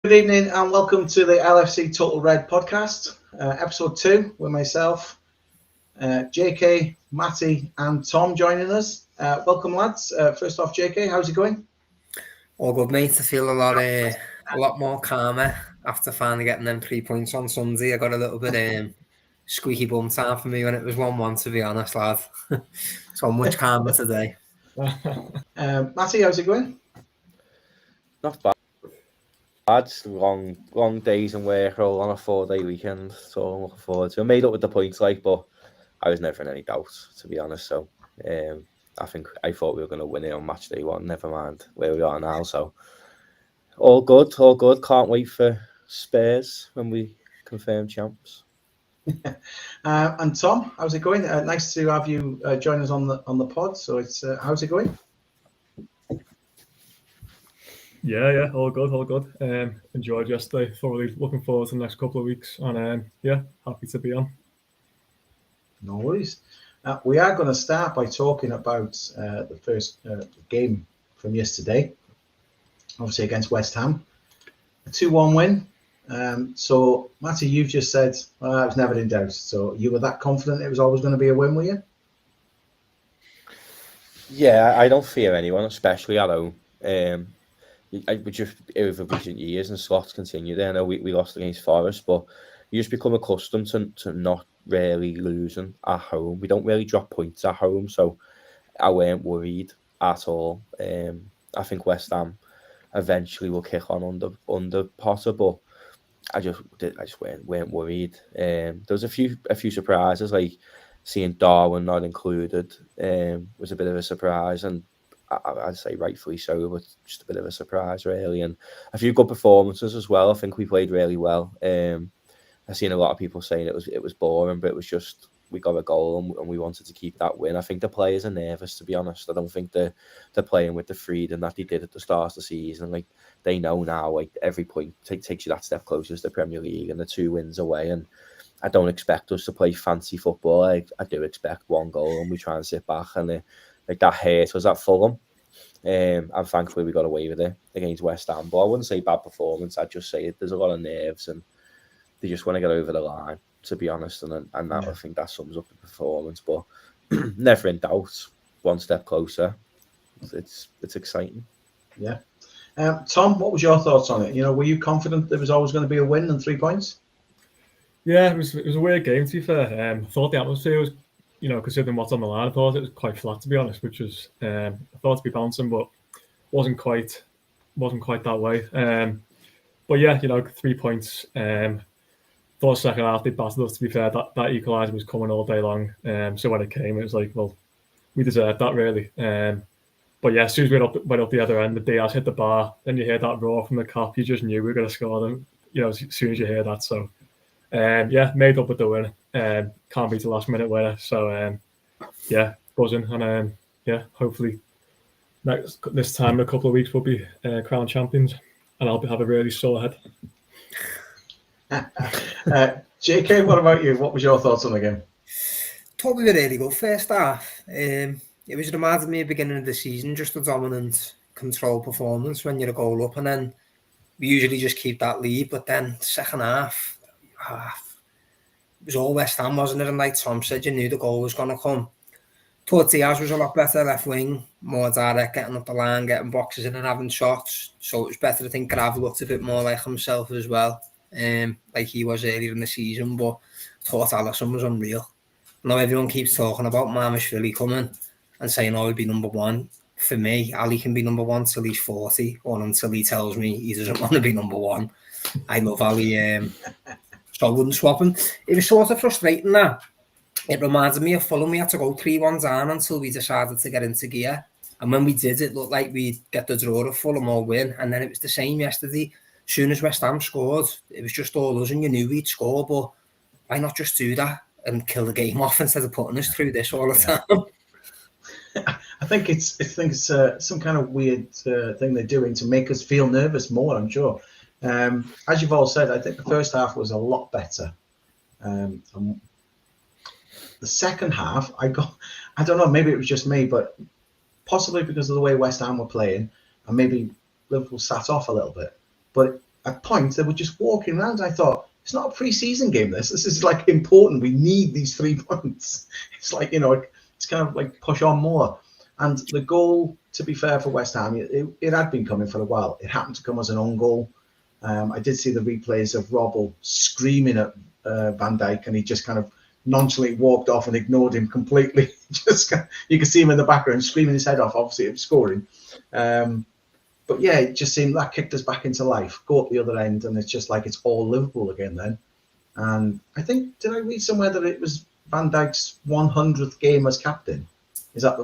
Good evening and welcome to the LFC Total Red podcast, episode 2 with myself, JK, Matty and Tom joining us. Welcome lads. First off, JK, how's it going? All good, mate. I feel a lot more calmer after finally getting them 3 points on Sunday. I got a little bit squeaky bum time for me when it was 1-1, to be honest, lad. So much calmer today. Matty, how's it going? Not bad. Long days and work all on a 4-day weekend, so I'm looking forward to it. I made up with the points, but I was never in any doubt, to be honest. So I thought we were going to win it on match day 1. Never mind where we are now. So all good. Can't wait for Spurs when we confirm champs. And Tom, how's it going? Nice to have you join us on the pod. So it's how's it going? Yeah, all good. Enjoyed yesterday. Thoroughly looking forward to the next couple of weeks, and happy to be on. No worries. We are going to start by talking about the first game from yesterday, obviously against West Ham, a 2-1 win. So, Matty, you've just said I was never in doubt. So you were that confident it was always going to be a win, were you? Yeah, I don't fear anyone, especially at home. We just over recent years and slots continue there. I know we lost against Forest, but you just become accustomed to not really losing at home. We don't really drop points at home, so I weren't worried at all. I think West Ham eventually will kick on under Potter, but I just weren't worried. There was a few surprises, like seeing Darwin not included was a bit of a surprise, and I'd say rightfully so, but just a bit of a surprise really, and a few good performances as well. I think we played really well. I've seen a lot of people saying it was boring, but it was just we got a goal and we wanted to keep that win. I think the players are nervous, to be honest. I don't think they're playing with the freedom that they did at the start of the season. Like they know now, like every point takes you that step closer to the Premier League and the 2 wins away. And I don't expect us to play fancy football. I do expect 1 goal and we try and sit back, and like that hurt was at Fulham. And thankfully we got away with it against West Ham. But I wouldn't say bad performance. I'd just say there's a lot of nerves and they just want to get over the line, to be honest. And I think that sums up the performance. But never in doubt, 1 step closer. It's exciting. Yeah. Tom, what was your thoughts on it? You know, were you confident there was always going to be a win and 3 points? Yeah, it was a weird game, to be fair. I thought the atmosphere was, considering what's on the line, I thought it was quite flat, to be honest, which was I thought to be bouncing, but wasn't quite that way. But yeah, 3 points. Thought second half they battled us, to be fair. That equaliser was coming all day long. So when it came, it was like, well, we deserved that really. But yeah, as soon as we went up the other end, the Diaz hit the bar, then you hear that roar from the Kop, you just knew we were going to score them, as soon as you hear that. So made up with the win. Can't beat the last minute winner. So buzzing, and hopefully this time in a couple of weeks we'll be crowned champions, and I'll have a really sore head. JK, what about you? What was your thoughts on the game? Thought we were really good first half. It was reminded me at the beginning of the season, just a dominant control performance when you're a goal up, and then we usually just keep that lead. But then second half, it was all West Ham, wasn't it? And like Tom said, you knew the goal was going to come. Thought Diaz was a lot better left wing, more direct, getting up the line, getting boxes in and having shots. So it was better. I think Grav looked a bit more like himself as well, like he was earlier in the season. But I thought Alisson was unreal. Now everyone keeps talking about Mamashvili coming and saying, oh, he'll be number 1. For me, Ali can be number 1 till he's 40, or until he tells me he doesn't want to be number 1. I love Ali. So I wouldn't swap him. It was sort of frustrating that. It reminded me of Fulham. We had to go 3-1 down until we decided to get into gear. And when we did, it looked like we'd get the draw of Fulham or win. And then it was the same yesterday. As soon as West Ham scored, it was just all us and you knew we'd score. But why not just do that and kill the game off instead of putting us through this all the time? I think it's some kind of weird thing they're doing to make us feel nervous more, I'm sure. As you've all said, I think the first half was a lot better. The second half, I don't know, maybe it was just me, but possibly because of the way West Ham were playing, and maybe Liverpool sat off a little bit. But at points they were just walking around. I thought, it's not a pre-season game. This is like important. We need these 3 points. It's like, it's kind of like push on more. And the goal, to be fair for West Ham, it had been coming for a while. It happened to come as an own goal. I did see the replays of Robbo screaming at Van Dijk, and he just kind of nonchalantly walked off and ignored him completely. You could see him in the background screaming his head off. Obviously, it was scoring. But yeah, it just seemed that kicked us back into life. Go up the other end, and it's just like it's all Liverpool again then. And I think, did I read somewhere that it was Van Dijk's 100th game as captain? Is that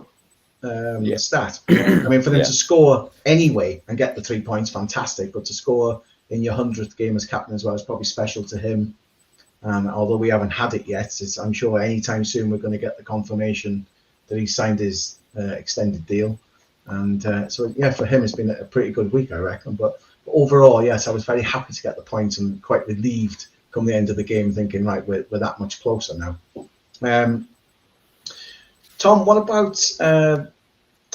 the stat? I mean, for them to score anyway and get the 3 points, fantastic. But to score in your 100th game as captain as well is probably special to him. Although we haven't had it yet, I'm sure anytime soon we're going to get the confirmation that he signed his extended deal. And so, for him, it's been a pretty good week, I reckon. But overall, yes, I was very happy to get the points and quite relieved come the end of the game, thinking, right, we're that much closer now. Tom, what about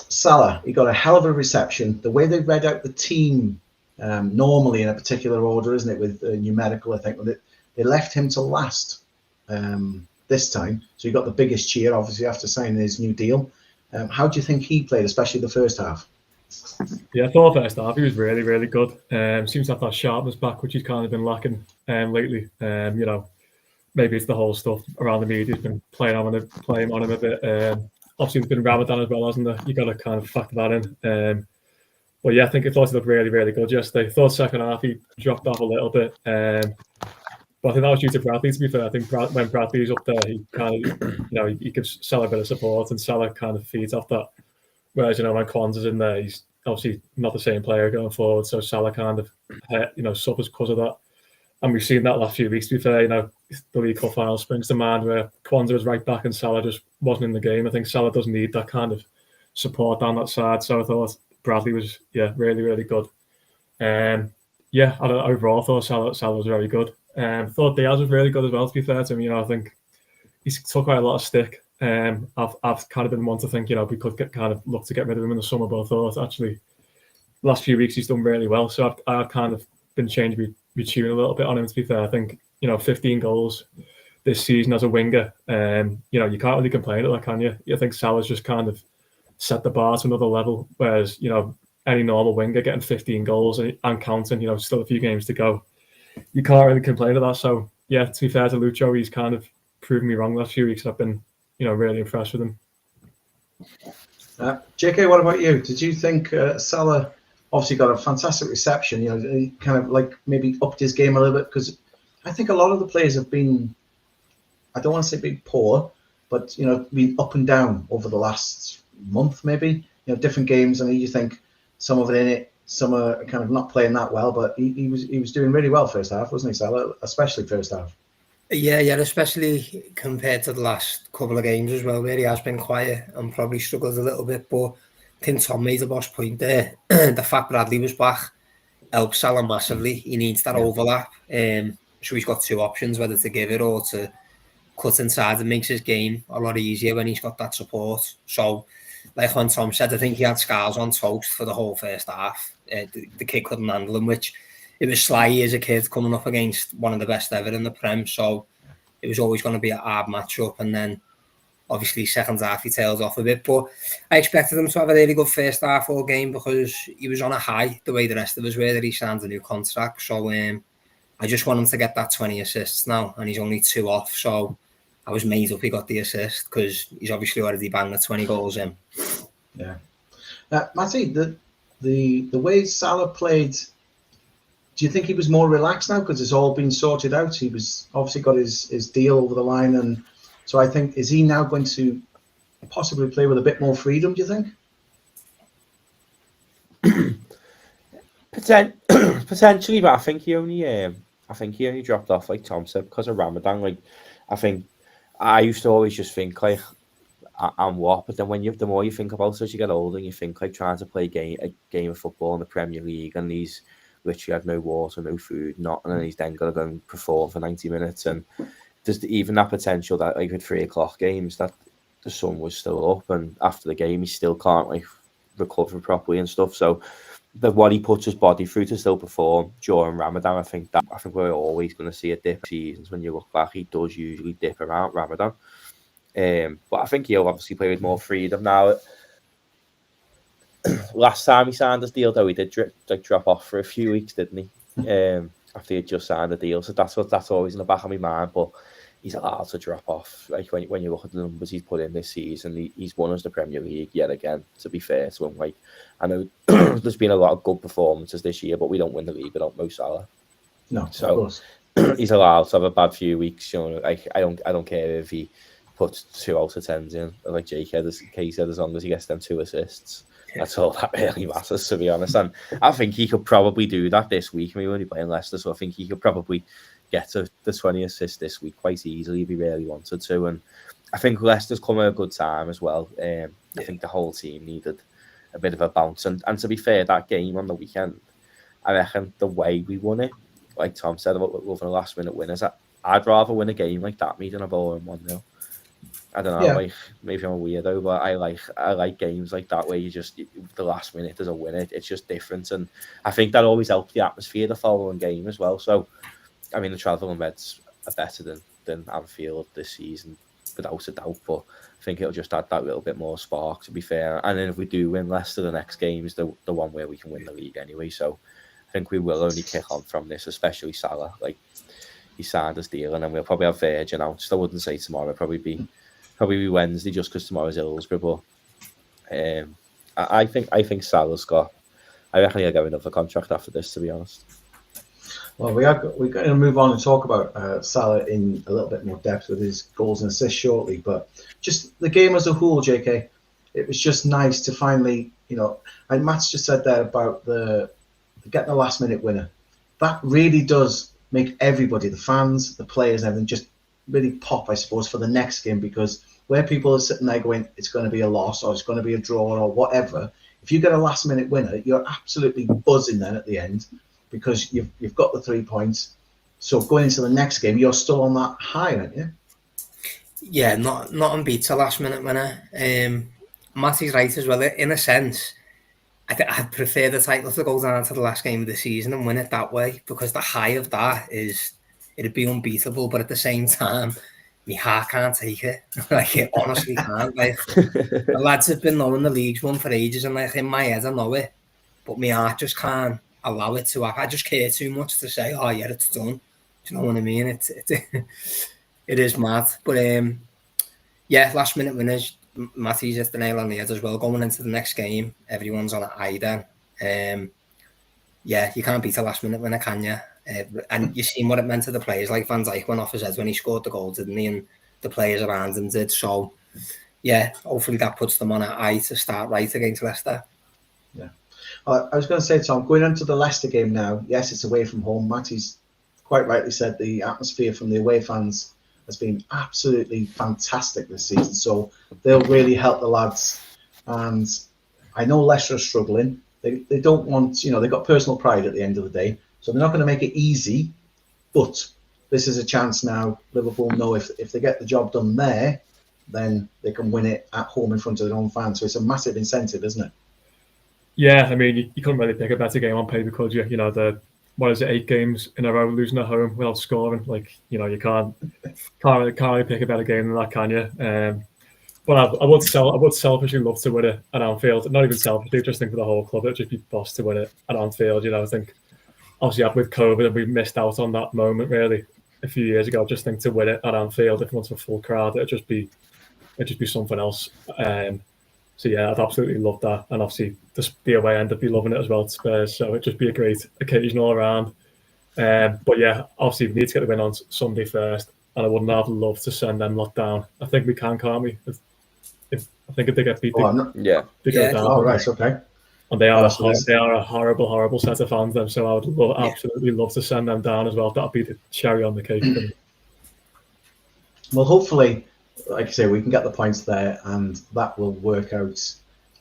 Salah? He got a hell of a reception. The way they read out the team normally in a particular order, isn't it, with numerical, I think, they left him to last this time. So he got the biggest cheer, obviously, after signing his new deal. How do you think he played, especially the first half? Yeah, I thought first half he was really, really good. Seems to have that sharpness back, which he's kind of been lacking lately. Maybe it's the whole stuff around the media has been playing on him a bit. Obviously, there's been Ramadan as well, hasn't there? You got to kind of factor that in. But yeah, I thought he looked really, really good yesterday. I thought second half he dropped off a little bit. But I think that was due to Bradley, to be fair. I think when Bradley's up there, he kind of, he gives Salah a bit of support, and Salah kind of feeds off that. Whereas, when Kwanzaa's in there, he's obviously not the same player going forward, so Salah kind of, suffers because of that. And we've seen that last few weeks, to be fair. The League Cup final springs to mind where Kwanzaa was right back and Salah just wasn't in the game. I think Salah doesn't need that kind of support down that side, so I thought Bradley was, really, really good. Overall, I thought Salah was very good. Thought Diaz was really good as well, to be fair to him. I think he's took quite a lot of stick. I've kind of been one to think, we could look to get rid of him in the summer, but I thought actually the last few weeks he's done really well. So I've kind of been changing my tune a little bit on him, to be fair. I think, 15 goals this season as a winger, you can't really complain at that, can you? I think Salah's just kind of set the bar to another level, whereas, any normal winger getting 15 goals and counting, still a few games to go. You can't really complain at that. So, yeah, to be fair to Lucho, he's kind of proven me wrong the last few weeks. I've been, really impressed with him. JK, what about you? Did you think Salah obviously got a fantastic reception? He kind of like maybe upped his game a little bit, because I think a lot of the players have been, I don't want to say big poor, but, been up and down over the last month, maybe, different games. And you think some of it in it, some are kind of not playing that well, but he was doing really well first half, wasn't he, Salah? Especially first half. Yeah, especially compared to the last couple of games as well, where he has been quiet and probably struggled a little bit. But I think Tom made a boss point there. The fact Bradley was back helps Salah massively. He needs that overlap. So he's got two options, whether to give it or to cut inside. It makes his game a lot easier when he's got that support. So, like when Tom said, I think he had scars on toast for the whole first half. The kid couldn't handle him, which it was sly as a kid coming up against one of the best ever in the Prem. So it was always going to be a hard matchup. And then obviously second half he tails off a bit. But I expected him to have a really good first half all game, because he was on a high the way the rest of us were, that he signed a new contract. So I just want him to get that 20 assists now, and he's only 2 off. So I was made up he got the assist, because he's obviously already banged the 20 goals in. Yeah. Matty, the way Salah played, do you think he was more relaxed now because it's all been sorted out? He was obviously got his deal over the line, and so I think, is he now going to possibly play with a bit more freedom, do you think? Potentially, but I think he only dropped off, like Tom said, because of Ramadan. Like, I think I used to always just think like, I'm what, but then the more you think about it as you get older, and you think like trying to play a game of football in the Premier League, and he's literally had no water, no food, nothing, and he's then got to go and perform for 90 minutes. And there's even that potential that like with 3:00 games that the sun was still up, and after the game he still can't like recover properly and stuff. So what he puts his body through to still perform during Ramadan. I think we're always going to see a dip seasons. When you look back, he does usually dip around Ramadan. But I think he'll obviously play with more freedom now. Last time he signed his deal, though, he did drop off for a few weeks, didn't he? After he just signed the deal, so that's always in the back of my mind. But he's allowed to drop off. Like when you look at the numbers he's put in this season, he's won us the Premier League yet again. To be fair to him, like I know there's been a lot of good performances this year, but we don't win the league without Mo Salah. No, so of course. He's allowed to have a bad few weeks. You know, like I don't care if he puts 2 out of 10s in, like Kay said, as long as he gets them 2 assists. That's all that really matters, to be honest. And I think he could probably do that this week. I mean, we're only playing Leicester, so I think he could probably get to the 20 assists this week quite easily if he really wanted to. And I think Leicester's come at a good time as well. I think the whole team needed a bit of a bounce. And to be fair, that game on the weekend, I reckon the way we won it, like Tom said about loving the last-minute winners, I'd rather win a game like that than a ball 1-0. I don't know, like maybe I'm a weirdo, but I like games like that where you just the last minute there's a winner. It's just different, and I think that always helps the atmosphere the following game as well. So, I mean, the travel and Reds are better than Anfield this season, without a doubt. But I think it'll just add that little bit more spark, to be fair. And then if we do win Leicester, the next game is the one where we can win the league anyway. So I think we will only kick on from this, especially Salah. Like he signed his deal, and then we'll probably have Verge announced. I wouldn't say tomorrow, probably be Wednesday, just because tomorrow's Hillsborough. But I think Salah's got. I reckon he'll get another contract after this, to be honest. Well, we're going to move on and talk about Salah in a little bit more depth with his goals and assists shortly. But just the game as a whole, JK, it was just nice to finally, and Matt's just said there about getting the last minute winner. That really does make everybody, the fans, the players, everything, just really pop, I suppose, for the next game, because where people are sitting there going, it's going to be a loss or it's going to be a draw or whatever, if you get a last minute winner, you're absolutely buzzing then at the end, because you've got the 3 points. So going into the next game, you're still on that high, aren't you? Yeah, not beats a last minute winner. Matty's right as well. In a sense, I'd prefer the title to go down to the last game of the season and win it that way, because the high of that is it'd be unbeatable, but at the same time, my heart can't take it. Like, it honestly can't. Like, the lads have been knowing the league's won for ages, and like in my head, I know it, but my heart just can't allow it to. I just care too much to say, oh yeah, it's done. Do you know what I mean? It is mad. But yeah, last minute winners. Matty's hit the nail on the head as well. Going into the next game, everyone's on an eye then. Yeah, you can't beat a last minute winner, can you? And you've seen what it meant to the players. Like Van Dijk went off his head when he scored the goal, didn't he? And the players around him did. So, yeah, hopefully that puts them on an eye to start right against Leicester. Yeah. I was going to say, Tom, going into the Leicester game now, yes, it's away from home. Matty's quite rightly said the atmosphere from the away fans has been absolutely fantastic this season. So they'll really help the lads. And I know Leicester are struggling. They don't want, they've got personal pride at the end of the day. So they're not going to make it easy. But this is a chance now. Liverpool know if they get the job done there, then they can win it at home in front of their own fans. So it's a massive incentive, isn't it? Yeah, I mean, you couldn't really pick a better game on paper, could you? The 8 games in a row losing at home without scoring. Like, you can't really pick a better game than that, can you? But I would selfishly love to win it at Anfield. Not even selfishly, just think for the whole club. It'd just be boss to win it at Anfield. I think obviously with COVID, we missed out on that moment really a few years ago. Just think to win it at Anfield, if once a full crowd, it'd just be something else. So yeah, I'd absolutely love that, and obviously the away end, I'd be loving it as well to Spurs. So it'd just be a great occasion all around. But yeah, obviously we need to get the win on Sunday first, and I wouldn't have loved to send them lot down. I think we can, can't we? I think if they get beat, they go down. Oh, right, okay. And they are a horrible, horrible set of fans. Them, so I would absolutely love to send them down as well. That'd be the cherry on the cake. Well, hopefully, like I say, we can get the points there, and that will work out.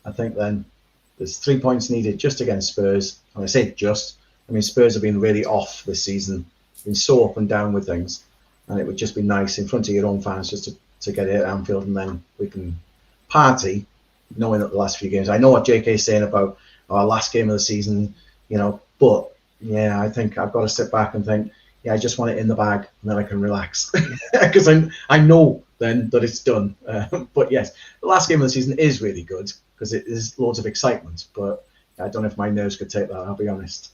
I think then there's 3 points needed just against Spurs. And I say just, I mean, Spurs have been really off this season, been so up and down with things, and it would just be nice in front of your own fans just to get it at Anfield, and then we can party, knowing that the last few games. I know what JK is saying about our last game of the season, but yeah, I think I've got to sit back and think, yeah, I just want it in the bag and then I can relax because I know then that it's done. But yes, the last game of the season is really good because it is loads of excitement, but I don't know if my nerves could take that, I'll be honest.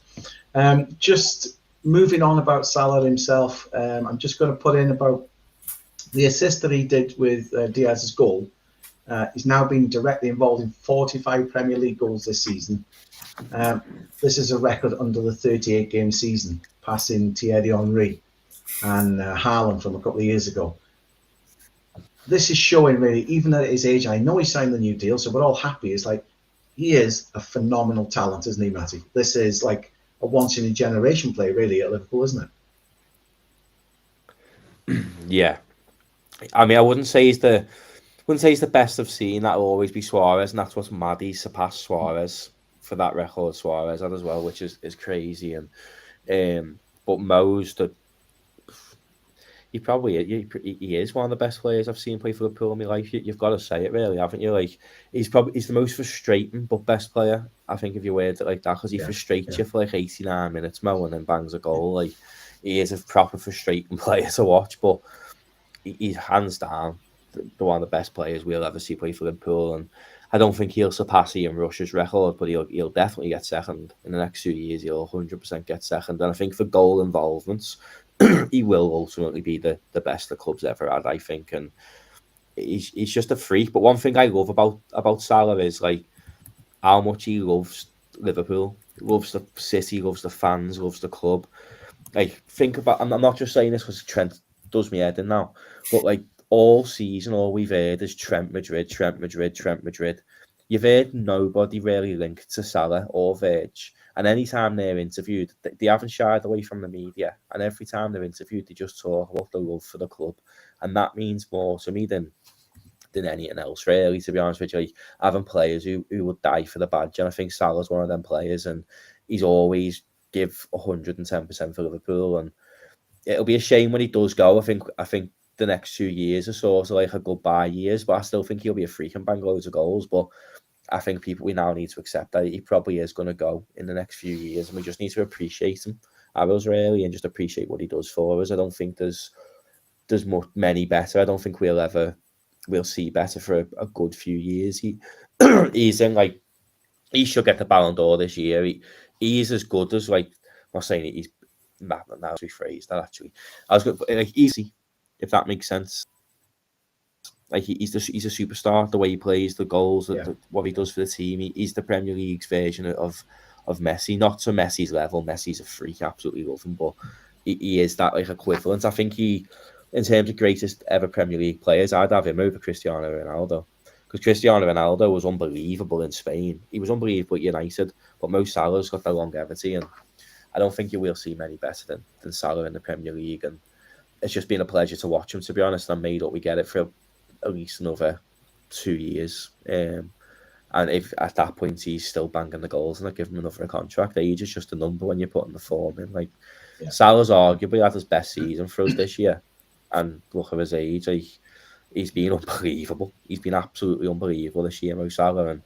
Just moving on about Salah himself, I'm just going to put in about the assist that he did with Diaz's goal. He's now been directly involved in 45 Premier League goals this season. This is a record under the 38-game season, passing Thierry Henry and Haaland from a couple of years ago. This is showing really, even at his age, I know he signed the new deal, so we're all happy. It's like, he is a phenomenal talent, isn't he, Matty? This is like a once-in-a-generation player, really, at Liverpool, isn't it? Yeah. I mean, I wouldn't say he's the best I've seen. That'll always be Suarez, and that's what's mad. He surpassed Suarez for that record. Suarez had as well, which is crazy. And but Mo's he is one of the best players I've seen play for Liverpool in my life. You've got to say it, really, haven't you? Like, he's the most frustrating but best player, I think, if you word it like that, because he frustrates you for like 89 minutes, Mo, and then bangs a goal. Like, he is a proper frustrating player to watch, but he's hands down the one of the best players we'll ever see play for Liverpool. And I don't think he'll surpass Ian Rush's record, but he'll definitely get second in the next 2 years. He'll 100% get second, and I think for goal involvements, he will ultimately be the best the club's ever had, I think. And he's just a freak. But one thing I love about Salah is like how much he loves Liverpool, loves the city, loves the fans, loves the club. Like, think about, I'm not just saying this because Trent does me head in now, but like all season, all we've heard is Trent Madrid, Trent Madrid, Trent Madrid. You've heard nobody really linked to Salah or Virg. And any time they're interviewed, they haven't shied away from the media. And every time they're interviewed, they just talk about the love for the club. And that means more to me than anything else, really, to be honest with you. Like, having players who would die for the badge. And I think Salah's one of them players. And he's always give 110% for Liverpool. And it'll be a shame when he does go. I think the next 2 years are sort of like a goodbye years. But I still think he'll be a freak and bang loads of goals. But I think we now need to accept that he probably is going to go in the next few years, and we just need to appreciate him, really, and just appreciate what he does for us. I don't think there's many better. I don't think we'll see better for a good few years. He's in, like, he should get the Ballon d'Or this year. He is as good as, like, I'm not saying he's that was rephrased that actually. I was going to, like, easy, if that makes sense. Like, he's a superstar. The way he plays, the goals, what he does for the team. He's the Premier League's version of Messi. Not to Messi's level. Messi's a freak. Absolutely love him, but he is that, like, equivalent. I think in terms of greatest ever Premier League players, I'd have him over Cristiano Ronaldo, because Cristiano Ronaldo was unbelievable in Spain. He was unbelievable at United, but Mo Salah's got the longevity, and I don't think you will see many better than Salah in the Premier League. And it's just been a pleasure to watch him, to be honest. I'm made up we get it for at least another 2 years. And if at that point he's still banging the goals and I give him another contract, age is just a number when you're putting the form in. Like, Salah's arguably had his best season for us this year. And look at his age, like, he's been unbelievable. He's been absolutely unbelievable this year, Mo Salah. And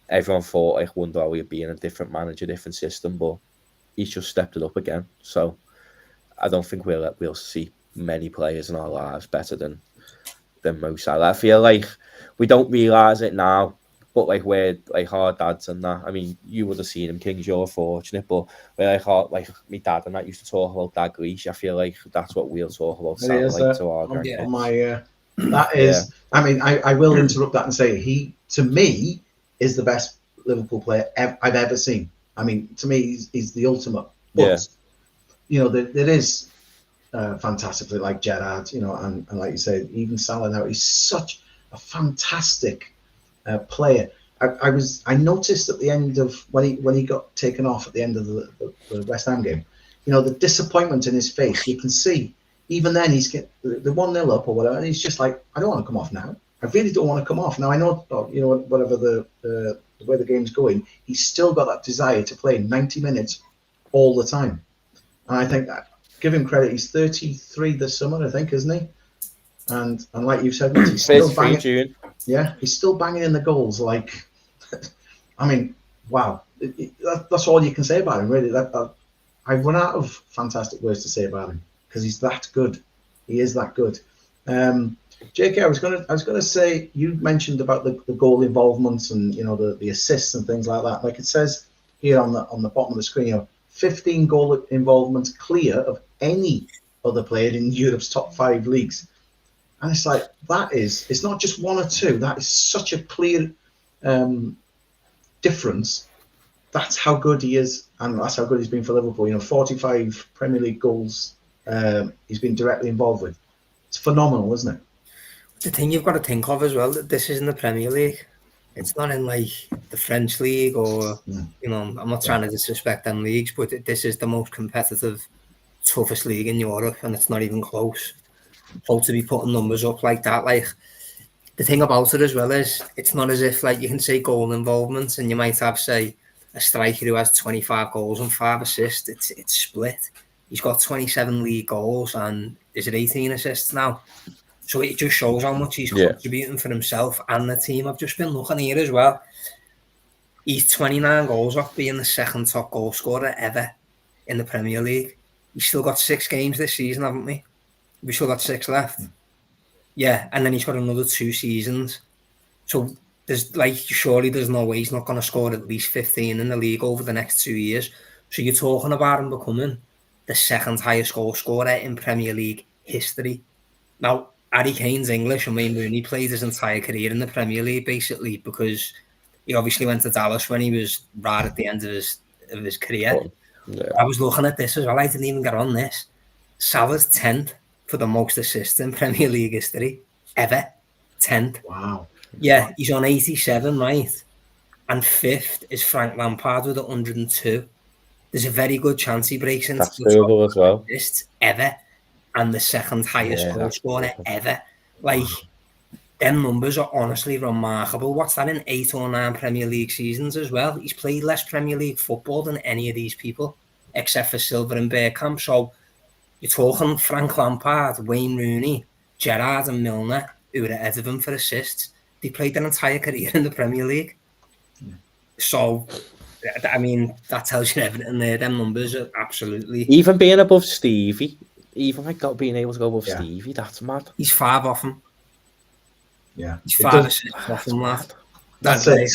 everyone thought, like, wonder how he'd be in a different manager, different system, but he's just stepped it up again. So I don't think we'll see many players in our lives better than Mo Salah. I feel like we don't realise it now, but like, we're like our dads and that. I mean, you would have seen him, Kings, you're fortunate, but we're like my dad and that used to talk about Dalglish. I feel like that's what we'll talk about Salah, like, to our grandkids. That is, I mean, I will interrupt that and say he, to me, is the best Liverpool player I've ever seen. I mean, to me, he's the ultimate. But, there is fantastically like Gerrard, and like you say, even Salah now, he's such a fantastic player. I noticed at the end of when he got taken off at the end of the West Ham game, the disappointment in his face. You can see even then he's the 1-0 up or whatever, and he's just like, I don't want to come off now. I really don't want to come off now. I know, whatever the way the game's going, he's still got that desire to play 90 minutes all the time. And I think that, give him credit, he's 33 this summer, I think, isn't he? And like you said, he's still banging. June. Yeah, he's still banging in the goals. Like, I mean, wow. that's all you can say about him, really. I've run out of fantastic words to say about him because he's that good. He is that good. JK, I was gonna say, you mentioned about the goal involvements and the assists and things like that. Like it says here on the bottom of the screen, 15 goal involvements clear of any other player in Europe's top 5 leagues. And it's like, it's not just one or two. That is such a clear difference. That's how good he is, and that's how good he's been for Liverpool. 45 Premier League goals he's been directly involved with. It's phenomenal, isn't it? The thing you've got to think of as well, that this is in the Premier League. It's not in like the French league or, I'm not trying to disrespect them leagues, but this is the most competitive, toughest league in Europe, and it's not even close. So to be putting numbers up like that, like, the thing about it as well is, it's not as if, like, you can say goal involvement and you might have, say, a striker who has 25 goals and 5 assists. It's split. He's got 27 league goals and is it 18 assists now? So it just shows how much he's contributing for himself and the team. I've just been looking here as well. He's 29 goals off being the second top goal scorer ever in the Premier League. He's still got 6 games this season, haven't we? We've still got 6 left. Yeah, and then he's got another 2 seasons. So surely there's no way he's not going to score at least 15 in the league over the next 2 years. So you're talking about him becoming the second highest goal scorer in Premier League history. Now, Harry Kane's English and Wayne Rooney played his entire career in the Premier League, basically, because he obviously went to Dallas when he was right at the end of his career. Yeah. I was looking at this as well. I didn't even get on this. Salah's 10th for the most assists in Premier League history ever. 10th. Wow. Yeah, he's on 87, right? And 5th is Frank Lampard with 102. There's a very good chance he breaks into the top as well. Assists ever, and the second highest goal scorer ever. Like, them numbers are honestly remarkable. What's that, in 8 or 9 Premier League seasons as well? He's played less Premier League football than any of these people, except for Silva and Bergkamp. So you're talking Frank Lampard, Wayne Rooney, Gerrard and Milner, who were ahead of him for assists. They played their entire career in the Premier League. So, I mean, that tells you everything there. Them numbers are absolutely... Even being above Stevie, being able to go above Stevie, that's mad. He's 5 off him. Yeah. He's 5 assists off him, lad. That's it.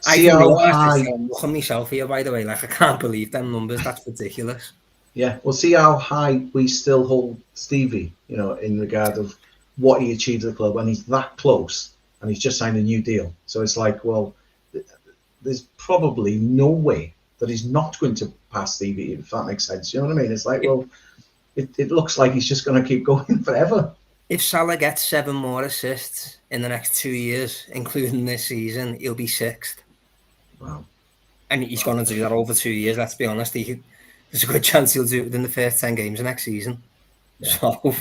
I didn't realise this. I'm looking myself here, by the way. Like, I can't believe them numbers. That's ridiculous. Yeah. Well, see how high we still hold Stevie, in regard of what he achieved at the club, when he's that close and he's just signed a new deal. So it's like, well, there's probably no way that he's not going to pass Stevie, if that makes sense. You know what I mean? It's like, well, it looks like he's just going to keep going forever. If Salah gets 7 more assists in the next 2 years, including this season, he'll be 6th. Wow. And he's going to do that over 2 years, let's be honest. There's a good chance he'll do it within the first 10 games of next season. Yeah. So...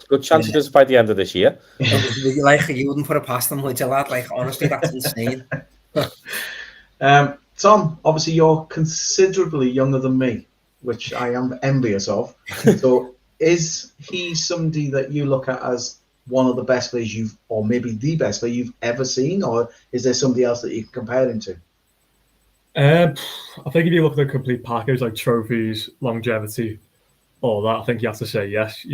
Good chance he does by the end of this year. Like, you wouldn't put it past him, would you, lad? Like, honestly, that's insane. Tom, obviously you're considerably younger than me, which I am envious of. So is he somebody that you look at as one of the best players or maybe the best player you've ever seen, or is there somebody else that you can compare him to? I think if you look at the complete package, like trophies, longevity, all that, I think you have to say yes.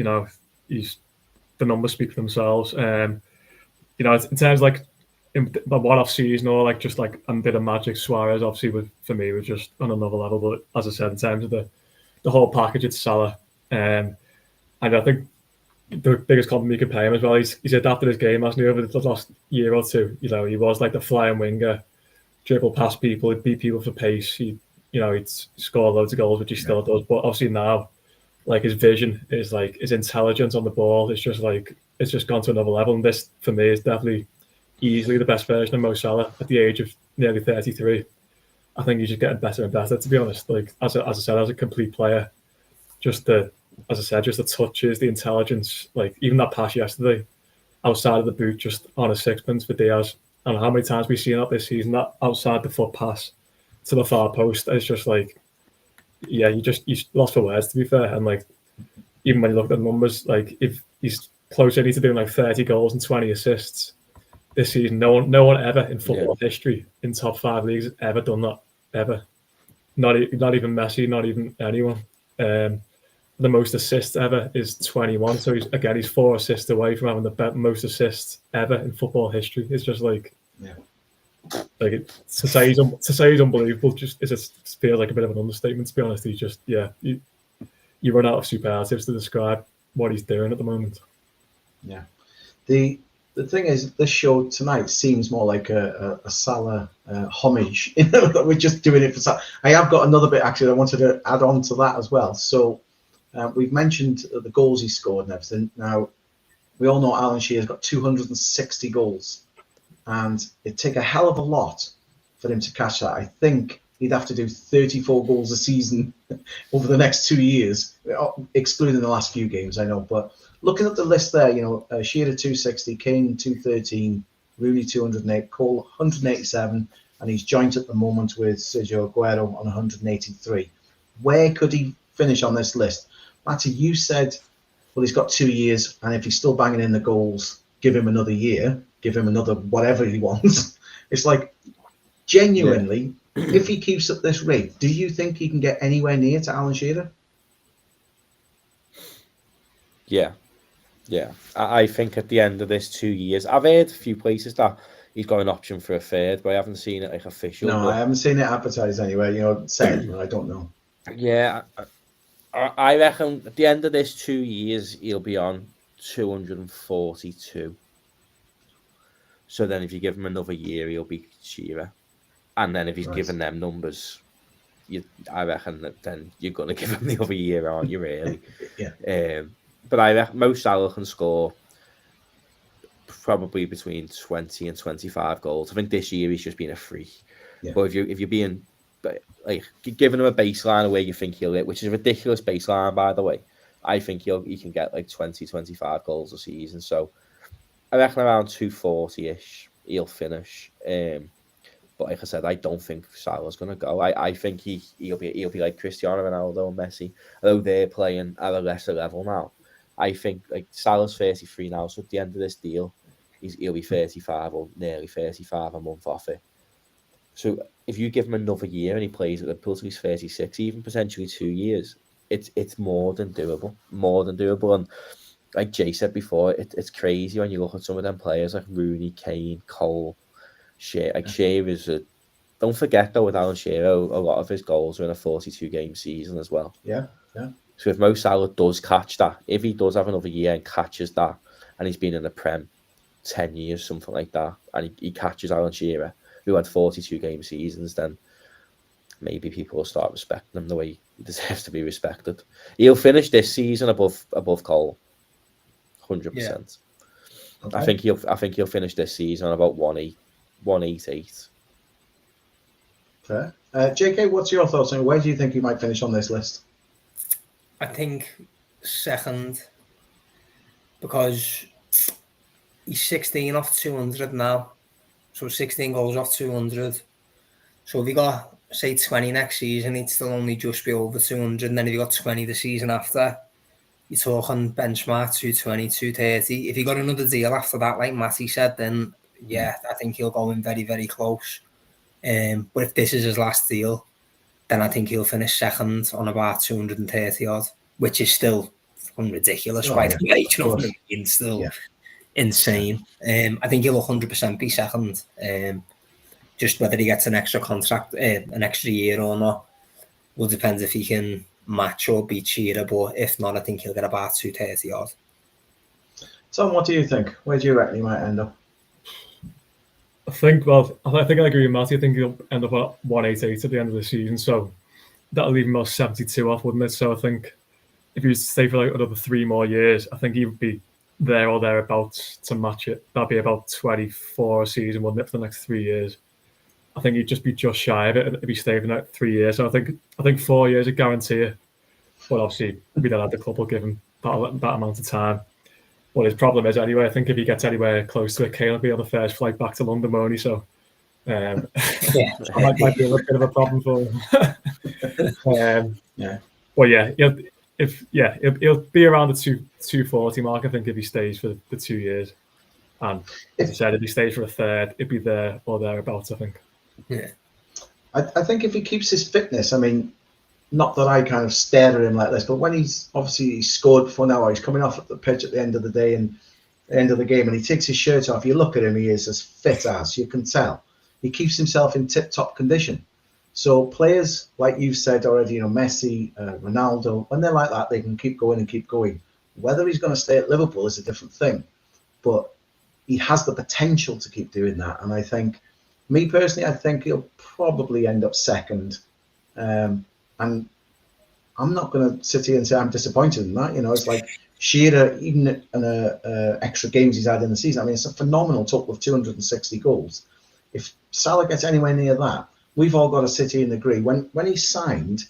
The numbers speak for themselves. In terms of like in the one-off season, or like just like a bit of magic, Suarez obviously for me was just on another level. But as I said, in terms of the whole package, it's Salah. And I think the biggest compliment you can pay him as well, he's adapted his game, hasn't he, over the last year or two. He was like the flying winger, dribble past people, he'd beat people for pace. He'd score loads of goals, which he still does. But obviously now, like, his vision is like his intelligence on the ball. It's just gone to another level. And this, for me, is definitely easily the best version of Mo Salah at the age of nearly 33. I think he's just getting better and better, to be honest. Like, as I said, as a complete player, just the touches, the intelligence, like even that pass yesterday outside of the boot, just on a sixpence for Diaz. And how many times we've seen that this season, that outside the foot pass to the far post, it's just like, yeah, you lost for words, to be fair. And like, even when you look at the numbers, like if he's closer to doing like 30 goals and 20 assists, this season. No one ever in football history in top 5 leagues has ever done that, ever. Not even Messi, not even anyone. The most assists ever is 21. So he's 4 assists away from having the most assists ever in football history. It's just like, to say he's unbelievable just feels like a bit of an understatement. To be honest, he's just you run out of superlatives to describe what he's doing at the moment. Yeah, the thing is, this show tonight seems more like a Salah homage. That we're just doing it for Salah. I have got another bit actually I wanted to add on to that as well. So we've mentioned the goals he scored and everything. Now we all know Alan Shearer's got 260 goals, and it'd take a hell of a lot for him to catch that. I think he'd have to do 34 goals a season over the next 2 years, excluding the last few games, I know. But looking at the list there, Shearer 260, Kane 213, Rooney 208, Cole 187, and he's joint at the moment with Sergio Aguero on 183. Where could he finish on this list? Matty, you said, well, he's got 2 years, and if he's still banging in the goals, give him another year, give him another whatever he wants. It's like, genuinely, if he keeps up this rate, do you think he can get anywhere near to Alan Shearer? Yeah. I think at the end of this 2 years, I've heard a few places that he's got an option for a third, but I haven't seen it like official. No, I haven't seen it advertised anywhere. Said, but I don't know. Yeah, I reckon at the end of this 2 years, he'll be on 242. So then if you give him another year, he'll be Shearer. And then if he's given them numbers, I reckon that then you're going to give him the other year, aren't you, really? Yeah. But I reckon Mo Salah can score probably between 20 and 25 goals. I think this year he's just been a freak. Yeah. But if you're being like giving him a baseline of where you think he'll hit, which is a ridiculous baseline, by the way, I think he can get like 20, 25 goals a season. So I reckon around 240-ish he'll finish. But like I said, I don't think Salah's going to go. I think he'll be like Cristiano Ronaldo and Messi, although they're playing at a lesser level now. I think like Salah's 33 now, so at the end of this deal, he'll be 35 or nearly 35 a month off it. So if you give him another year and he plays at Liverpool till he's 36, even potentially 2 years, it's more than doable. And like Jay said before, it's crazy when you look at some of them players like Rooney, Kane, Cole, Shearer. Like Shearer is don't forget though, with Alan Shearer, a lot of his goals are in a 42-game season as well. Yeah. So if Mo Salah does catch that, if he does have another year and catches that, and he's been in the Prem 10 years, something like that, and he catches Alan Shearer, who had 42-game seasons, then maybe people will start respecting him the way he deserves to be respected. He'll finish this season above Cole, 100%. Yeah. Okay. I think he'll finish this season on about 188. Fair. JK, what's your thoughts on where do you think he might finish on this list? I think second, because he's 16 off 200 now. So 16 goals off 200. So if he got, say, 20 next season, he'd still only just be over 200. And then if he got 20 the season after, you're talking benchmark 220, 230. If he got another deal after that, like Matty said, then yeah, I think he'll go in very, very close. But if this is his last deal, then I think he'll finish second on about 230 odd, which is still ridiculous by the way. You know what I mean? Still insane. I think he'll 100% be second. Just whether he gets an extra contract, an extra year or not, will depend if he can match or beat Shearer. But if not, I think he'll get about 230 odd. Tom, what do you think? Where do you reckon he might end up? I think I agree with Matty. I think he'll end up at 188 at the end of the season. So that'll leave him about 72 off, wouldn't it? So I think if he was to stay for like another 3 more years, I think he would be there or thereabouts to match it. That'd be about 24 a season, wouldn't it, for the next 3 years? I think he'd just be just shy of it if he stayed for that 3 years. So I think 4 years a guarantee. But obviously, we don't have the club will give him that amount of time. What his problem is anyway, I think if he gets anywhere close to it, Kane will be on the first flight back to London, won't he? So that might be a little bit of a problem for him. But he'll be around the 240 mark, I think, if he stays for the 2 years. And as I said, if he stays for a third, it'd be there or thereabouts, I think. Yeah. I think if he keeps his fitness, I mean, not that I kind of stare at him like this, but when he's obviously scored before now, or he's coming off at the pitch at the end of the day and the end of the game, and he takes his shirt off, you look at him, he is as fit as you can tell. He keeps himself in tip-top condition. So players, like you've said already, Messi, Ronaldo, when they're like that, they can keep going and keep going. Whether he's going to stay at Liverpool is a different thing, but he has the potential to keep doing that. And I think, me personally, I think he'll probably end up second. And I'm not going to sit here and say I'm disappointed in that. It's like shearer, even in extra games he's had in the season. I mean, it's a phenomenal total of 260 goals. If Salah gets anywhere near that, we've all got to sit here and agree. When he signed,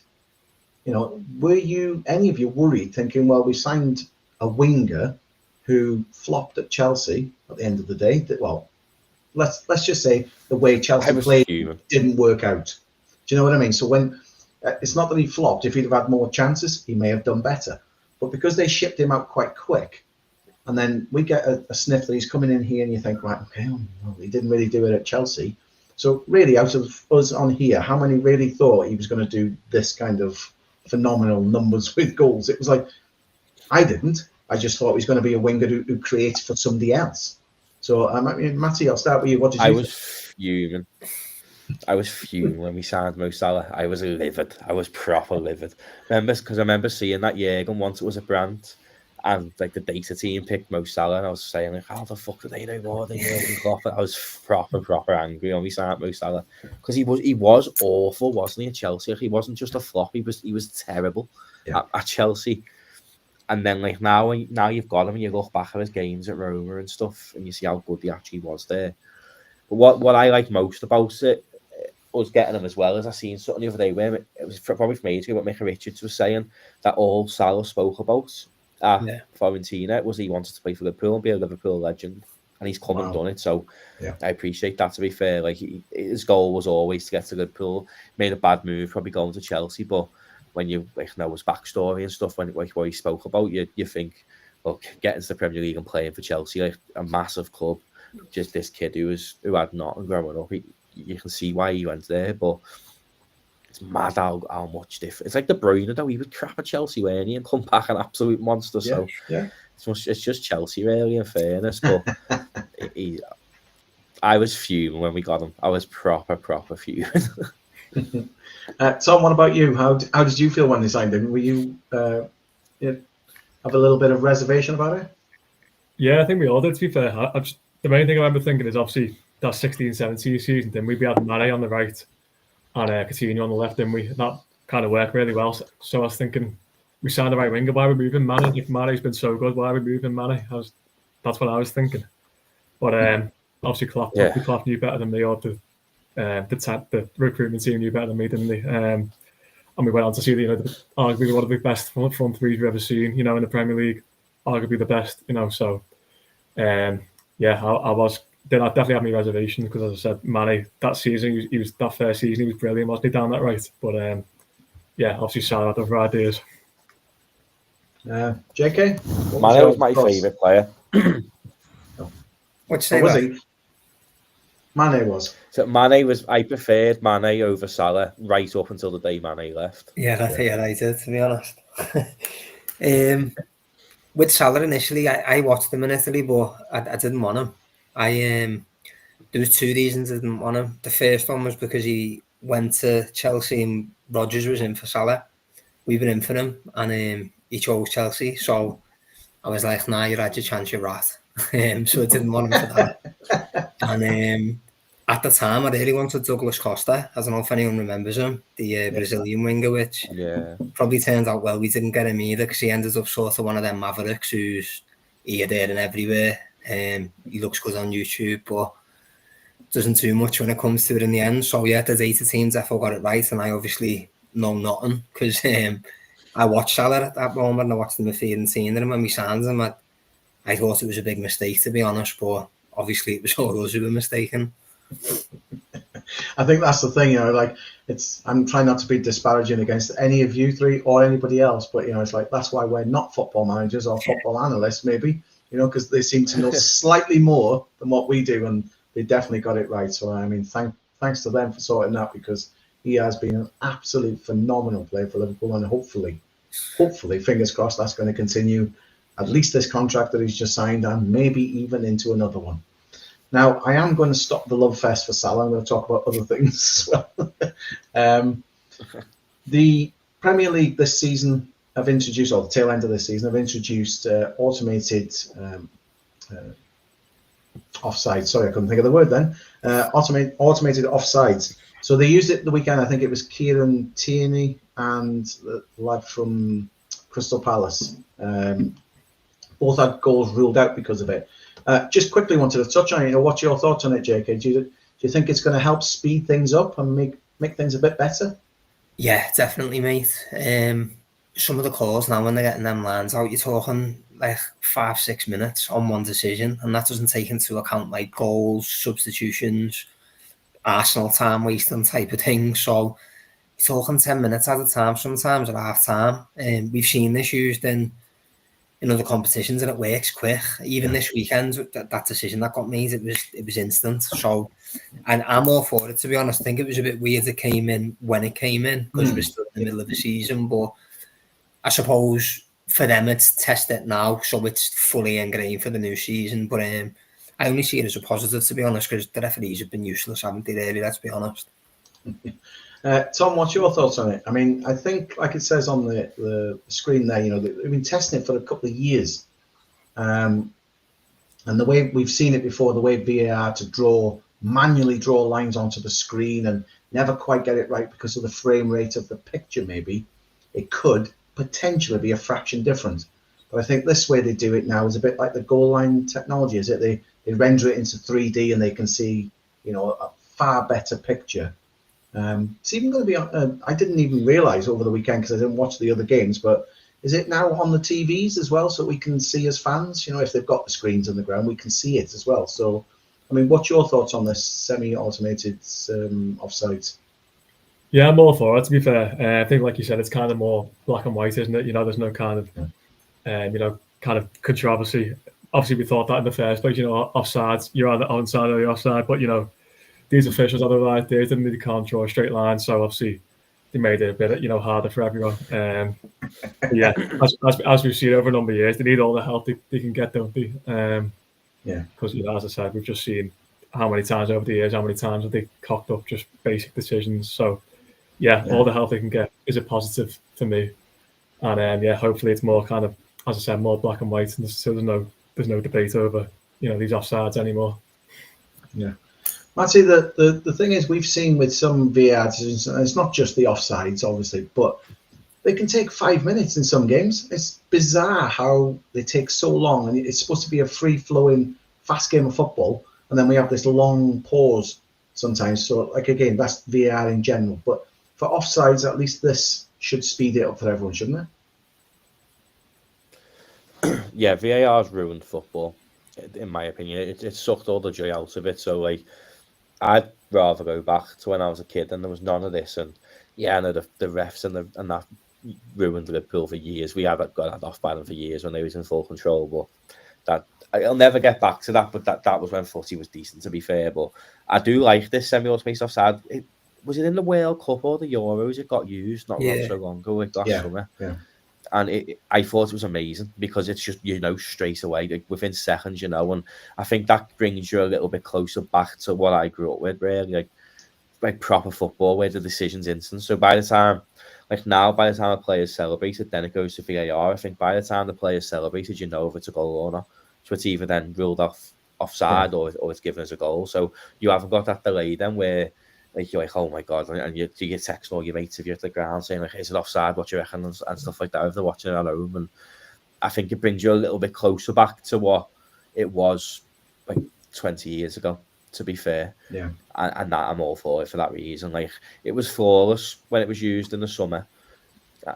were any of you worried, thinking, well, we signed a winger who flopped at Chelsea at the end of the day? That, well, let's just say the way Chelsea played didn't work out. Do you know what I mean? So when it's not that he flopped. If he'd have had more chances, he may have done better. But because they shipped him out quite quick, and then we get a sniff that he's coming in here, and you think, right, okay, well, he didn't really do it at Chelsea. So really, out of us on here, how many really thought he was going to do this kind of phenomenal numbers with goals? It was like, I didn't. I just thought he was going to be a winger who creates for somebody else. So, Matty, I'll start with you. What did you think? I was fuming when we signed Mo Salah. I was livid. I was proper livid. Because I remember seeing that Jurgen once it was a brand, and like the data team picked Mo Salah, and I was saying, like, how the fuck do they know more than Jurgen Klopp? I was proper angry when we signed Mo Salah, because he was awful, wasn't he, at Chelsea? He wasn't just a flop. He was terrible at Chelsea. And then like now you've got him, and you look back at his games at Roma and stuff, and you see how good he actually was there. But what I like most about it, us getting him as well, as I seen something the other day where it was probably from ages ago, what Michael Richards was saying, that all Salah spoke about at Fiorentina was he wanted to play for Liverpool and be a Liverpool legend, and he's come and done it. So I appreciate that. To be fair, like his goal was always to get to Liverpool. Made a bad move, probably going to Chelsea, but when you know his backstory and stuff, when what he spoke about, you think, look, getting to the Premier League and playing for Chelsea, like a massive club, just this kid who had nothing growing up, you can see why he went there. But it's mad how much different. It's like De Bruyne, though. He was crap at Chelsea, weren't he, and come back an absolute monster. It's just Chelsea, really, in fairness. But I was fuming when we got him. I was proper fuming. Tom, what about you? How did you feel when they signed him? Were you have a little bit of reservation about it? Yeah, I think we all did, to be fair. The main thing I remember thinking is obviously that 16-17 season, then we'd be having Matty on the right and Coutinho on the left, didn't we? That kind of worked really well. So I was thinking, we signed the right winger, why are we moving Matty? If Matty's been so good, why are we moving Matty? That's what I was thinking. But obviously Klopp knew better than me, or the recruitment team knew better than me, didn't they? And we went on to see arguably one of the best front threes we've ever seen, in the Premier League, arguably the best, so I was. Then I definitely have my reservations because, as I said, Matty that season, he was that first season, he was brilliant, wasn't he, down that right? But obviously Salah had other ideas. JK, Matty was my favourite player. What'd you say? Was he? Mane was. So I preferred Mane over Salah right up until the day Mane left. Yeah, I think I did, to be honest. With Salah initially, I watched him in Italy, but I didn't want him. There was two reasons I didn't want him. The first one was because he went to Chelsea and Rodgers was in for Salah. We were in for him, and he chose Chelsea. So I was like, nah, you had your chance, you're right. So I didn't want him for that. And at the time, I really wanted Douglas Costa. I don't know if anyone remembers him, the Brazilian winger, which probably turned out well. We didn't get him either because he ended up sort of one of them mavericks who's here, there and everywhere. He looks good on YouTube, but doesn't do much when it comes to it in the end. So the data teams therefore got it right, and I obviously know nothing because I watched Salah at that moment, and I watched the midfield and seeing him when we signed him. I thought it was a big mistake, to be honest, but obviously it was all us who were mistaken. I think that's the thing, I'm trying not to be disparaging against any of you three or anybody else, but it's like that's why we're not football managers or football analysts, maybe. you know, because they seem to know slightly more than what we do, and they definitely got it right. So I mean, thanks to them for sorting that, because he has been an absolute phenomenal player for Liverpool, and hopefully, fingers crossed, that's going to continue at least this contract that he's just signed, and maybe even into another one. Now, I am going to stop the love fest for Salah. I'm going to talk about other things as well. The Premier League this season have introduced, or the tail end of this season, have introduced automated offside. Sorry, I couldn't think of the word then. Automated offsides. So they used it the weekend. I think it was Kieran Tierney and the lad from Crystal Palace. Both had goals ruled out because of it. Just quickly wanted to touch on it. What's your thoughts on it, JK? Do you think it's going to help speed things up and make things a bit better? Yeah, definitely, mate. Some of the calls now, when they're getting them lines out, you're talking like 5-6 minutes on one decision, and that doesn't take into account like goals, substitutions, Arsenal time wasting type of thing. So you're talking 10 minutes at a time, sometimes at half time. We've seen this used in other competitions, and it works quick. Even this weekend, that decision that got made, it was instant. So, and I'm all for it, to be honest. I think it was a bit weird it came in when it came in, because we're still in the middle of the season. But I suppose for them, it's test it now, so it's fully ingrained for the new season. But I only see it as a positive, to be honest, because the referees have been useless, haven't they, really? Let's be honest. Tom, what's your thoughts on it? I mean, I think, like it says on the screen there, you know, they've been testing it for a couple of years. And the way we've seen it before, the way VAR to manually draw lines onto the screen and never quite get it right because of the frame rate of the picture, maybe, it could potentially be a fraction different. But I think this way they do it now is a bit like the goal line technology, is it? They render it into 3D and they can see, you know, a far better picture. It's even going to be on, I didn't even realise over the weekend because I didn't watch the other games, but is it now on the TVs as well, so we can see as fans? You know, if they've got the screens on the ground, we can see it as well. So, I mean, what's your thoughts on this semi-automated offsides? Yeah, I'm all for it, to be fair. I think, like you said, it's kind of more black and white, isn't it? You know, there's no kind of, you know, kind of controversy. Obviously, we thought that in the first place, you know, offsides, you're either onside or you're offside, but, you know, these officials are the right there, didn't they? Can't draw a straight line, so obviously they made it a bit, you know, harder for everyone. Yeah, as we've seen over a number of years, they need all the help they can get, don't they? Yeah. Because, you know, as I said, we've just seen how many times over the years, how many times have they cocked up just basic decisions. So, yeah, all the help they can get is a positive for me. And yeah, hopefully it's more kind of, as I said, more black and white, and so there's no debate over, you know, these offsides anymore. Yeah. Matty, the thing is, we've seen with some VAR decisions, and it's not just the offsides, obviously, but they can take 5 minutes in some games. It's bizarre how they take so long, and it's supposed to be a free-flowing, fast game of football, and then we have this long pause sometimes. So, like, again, that's VAR in general. But for offsides, at least this should speed it up for everyone, shouldn't it? Yeah, VAR's ruined football, in my opinion. It sucked all the joy out of it. So, like, I'd rather go back to when I was a kid and there was none of this. And yeah, I know the refs and that ruined Liverpool for years. We got off by them for years when they was in full control. But I'll never get back to that. But that was when footy was decent, to be fair. But I do like this semi-automated offside. Was it in the World Cup or the Euros? It got used not so long ago, like last summer. Yeah. And I thought it was amazing because it's just, you know, straight away, like within seconds, you know, and I think that brings you a little bit closer back to what I grew up with, really, like proper football where the decision's instant. So by the time the players celebrated, then it goes to VAR. I think by the time the players celebrated, you know if it's a goal or not. So it's either then ruled offside or it's given as a goal. So you haven't got that delay then where, like, you're like, oh my God, and you get text all your mates if you're at the ground saying, like, is it offside, what do you reckon, and stuff like that if they're watching it at home. And I think it brings you a little bit closer back to what it was like 20 years ago, to be fair. Yeah. And that I'm all for it for that reason. Like, it was flawless when it was used in the summer.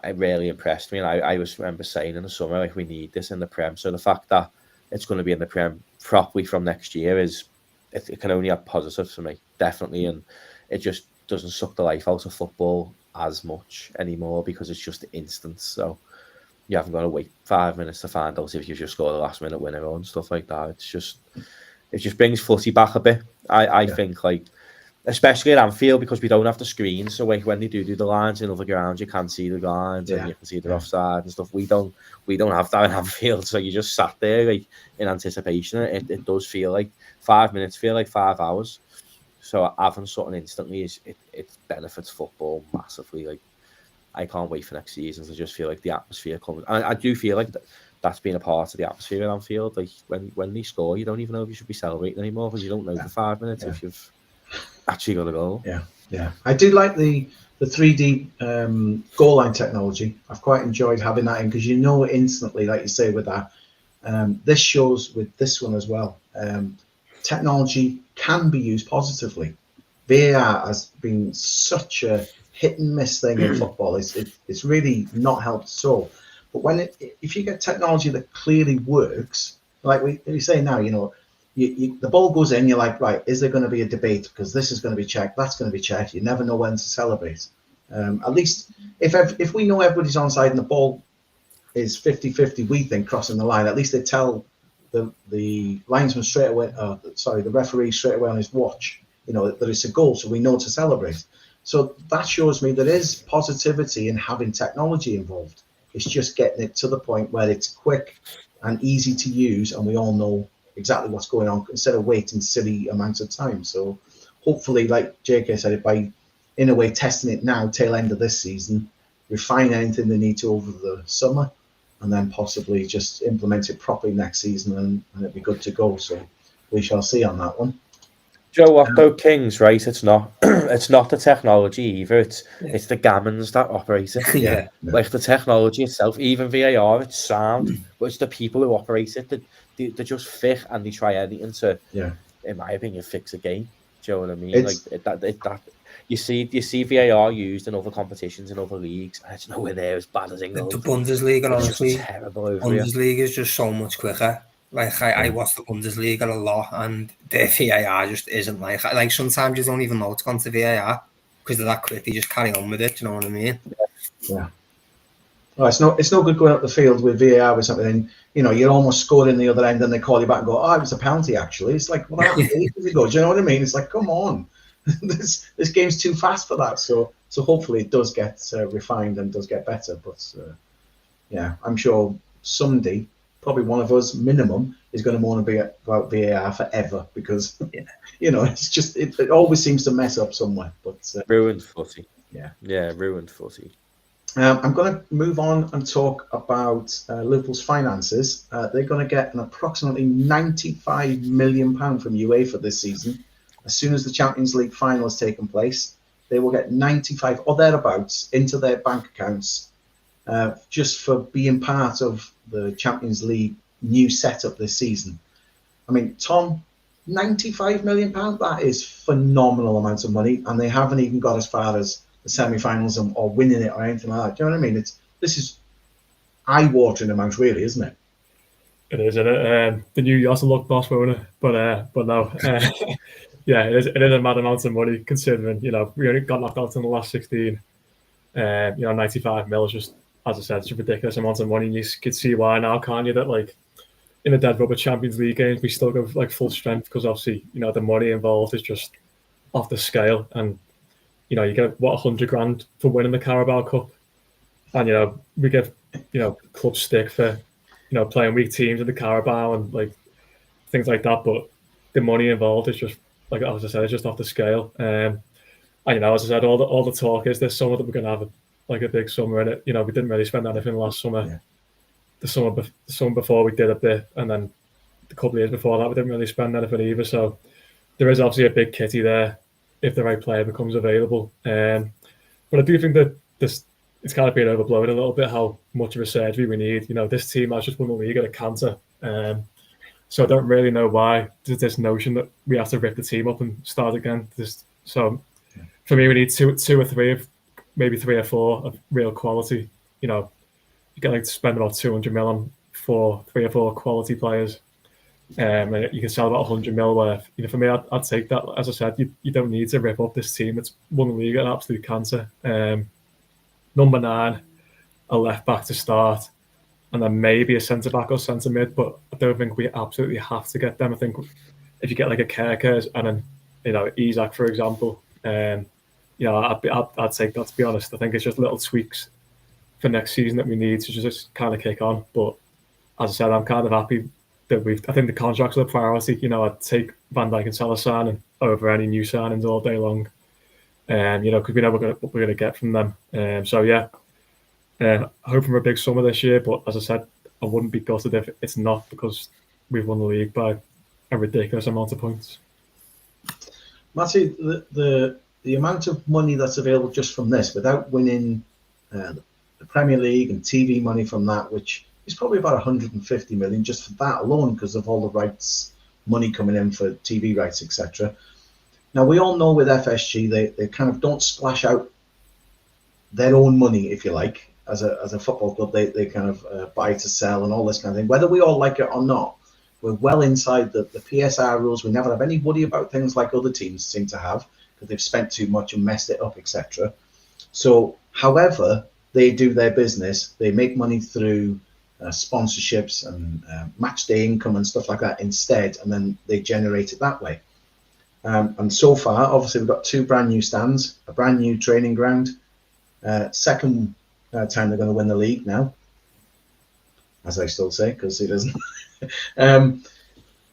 It really impressed me, and I remember saying in the summer, like, we need this in the Prem. So the fact that it's going to be in the Prem properly from next year it can only have positives for me, definitely. And it just doesn't suck the life out of football as much anymore because it's just instant. So, you haven't got to wait 5 minutes to find out if you just scored a last minute winner and stuff like that. It just brings footy back a bit. I think, like, especially at Anfield, because we don't have the screens, so when they do the lines in other grounds, you can see the lines and you can see the offside and stuff. We don't have that in Anfield, so you just sat there like in anticipation. It does feel like 5 minutes, feel like 5 hours. So having something instantly it benefits football massively. Like, I can't wait for next season. I just feel like the atmosphere comes. I do feel like that's been a part of the atmosphere in Anfield. Like, when they score, you don't even know if you should be celebrating anymore, because you don't know for 5 minutes if you've actually got a goal. Yeah. I do like the 3D goal line technology. I've quite enjoyed having that in, because you know instantly, like you say with that. This shows with this one as well. Technology can be used positively. VAR has been such a hit and miss thing in football. It's really not helped at all. But if you get technology that clearly works, like we say now, you know, the ball goes in, you're like, right, is there going to be a debate? Because this is going to be checked, that's going to be checked. You never know when to celebrate. At least if we know everybody's onside and the ball is 50-50, we think, crossing the line, at least they tell the linesman straight away, the referee straight away on his watch, you know, that it's a goal, so we know to celebrate. So that shows me there is positivity in having technology involved. It's just getting it to the point where it's quick and easy to use, and we all know exactly what's going on instead of waiting silly amounts of time. So hopefully, like JK said, by in a way testing it now, tail end of this season, refine anything they need to over the summer, and then possibly just implement it properly next season, and it'll be good to go. So we shall see on that one. Joe, what though, Kings, right? It's not it's not the technology either. It's the gammons that operate it. Like the technology itself, even VAR, it's sound, but it's the people who operate it that they're just fit, and they try anything to, in my opinion, fix a game. Do you know what I mean? That you see VAR used in other competitions in other leagues, and it's nowhere near as bad as England. The Bundesliga, honestly, terrible over Bundesliga is just so much quicker. Like I watch the Bundesliga a lot, and their VAR just isn't like sometimes you don't even know it's gone to VAR because they're that quick. They just carry on with it. Do you know what I mean? Yeah. Well, it's no good going up the field with VAR with something, and you know you're almost scored in the other end, and they call you back and go, "Oh, it was a penalty." Actually, it's like, well, that happened ages ago. Do you know what I mean? It's like, come on, this game's too fast for that. So hopefully it does get refined and does get better. But yeah, I'm sure someday, probably one of us minimum, is going to want to be about VAR forever, because you know it's just it always seems to mess up somewhere. But ruined footy. Yeah, ruined footy. I'm going to move on and talk about Liverpool's finances. They're going to get an approximately £95 million from UEFA this season. As soon as the Champions League final has taken place, they will get 95 or thereabouts into their bank accounts just for being part of the Champions League new setup this season. I mean, Tom, £95 million, that is phenomenal amounts of money, and they haven't even got as far as the semi-finals or winning it or anything like that. Do you know what I mean? This is eye-watering amount, really, isn't it? It is, isn't it? The new Yossi look boss, won't it? But no, yeah, it is a mad amount of money, considering, you know, we only got knocked out in the last 16. You know, 95 mil is just, as I said, it's a ridiculous amount of money. And you can see why now, can't you? That, like, in the dead rubber Champions League games, we still go like full strength, because obviously, you know, the money involved is just off the scale. And you know, you get $100,000 for winning the Carabao Cup, and you know we give club stick for playing weak teams in the Carabao and like things like that. But the money involved is just, like as I said, it's just off the scale. And you know, as I said, all the talk is this summer that we're going to have a big summer in it. You know, we didn't really spend anything last summer. Yeah. The summer before we did a bit, and then a couple of years before that we didn't really spend anything either. So there is obviously a big kitty there if the right player becomes available. But I do think that it's kind of been overblown a little bit how much of a surgery we need. You know, this team has just won the league at a canter. So I don't really know why there's this notion that we have to rip the team up and start again. So for me, we need two or three of, maybe 3 or 4 of real quality. You know, you get like to spend about 200 mil on 3 or 4 quality players. And you can sell about 100 mil worth. You know, for me, I'd take that. As I said, you don't need to rip up this team. It's won the league at an absolute cancer. Number 9, a left back to start. and then maybe a centre back or centre mid. But I don't think we absolutely have to get them. I think if you get like a Kerkers and then Isak, for example, I'd take that, to be honest. I think it's just little tweaks for next season that we need to just kind of kick on. But as I said, I'm kind of happy that I think the contracts are the priority. I'd take Van Dijk and Salah signing over any new signings all day long. Because we know what we're going to get from them. Hoping for a big summer this year. But as I said, I wouldn't be gutted if it's not, because we've won the league by a ridiculous amount of points. Matty, the amount of money that's available just from this, without winning the Premier League and TV money from that, which is probably about 150 million just for that alone, because of all the rights money coming in for TV rights, etc. Now, we all know with FSG, they kind of don't splash out their own money, if you like, as a football club. They kind of buy to sell and all this kind of thing. Whether we all like it or not, we're well inside the PSR rules. We never have any worry about things like other teams seem to have, because they've spent too much and messed it up, etc. So, however they do their business, they make money through sponsorships and match day income and stuff like that instead, and then they generate it that way. And so far, obviously, we've got 2 brand new stands, a brand new training ground, second time they're going to win the league now, as I still say, because it isn't.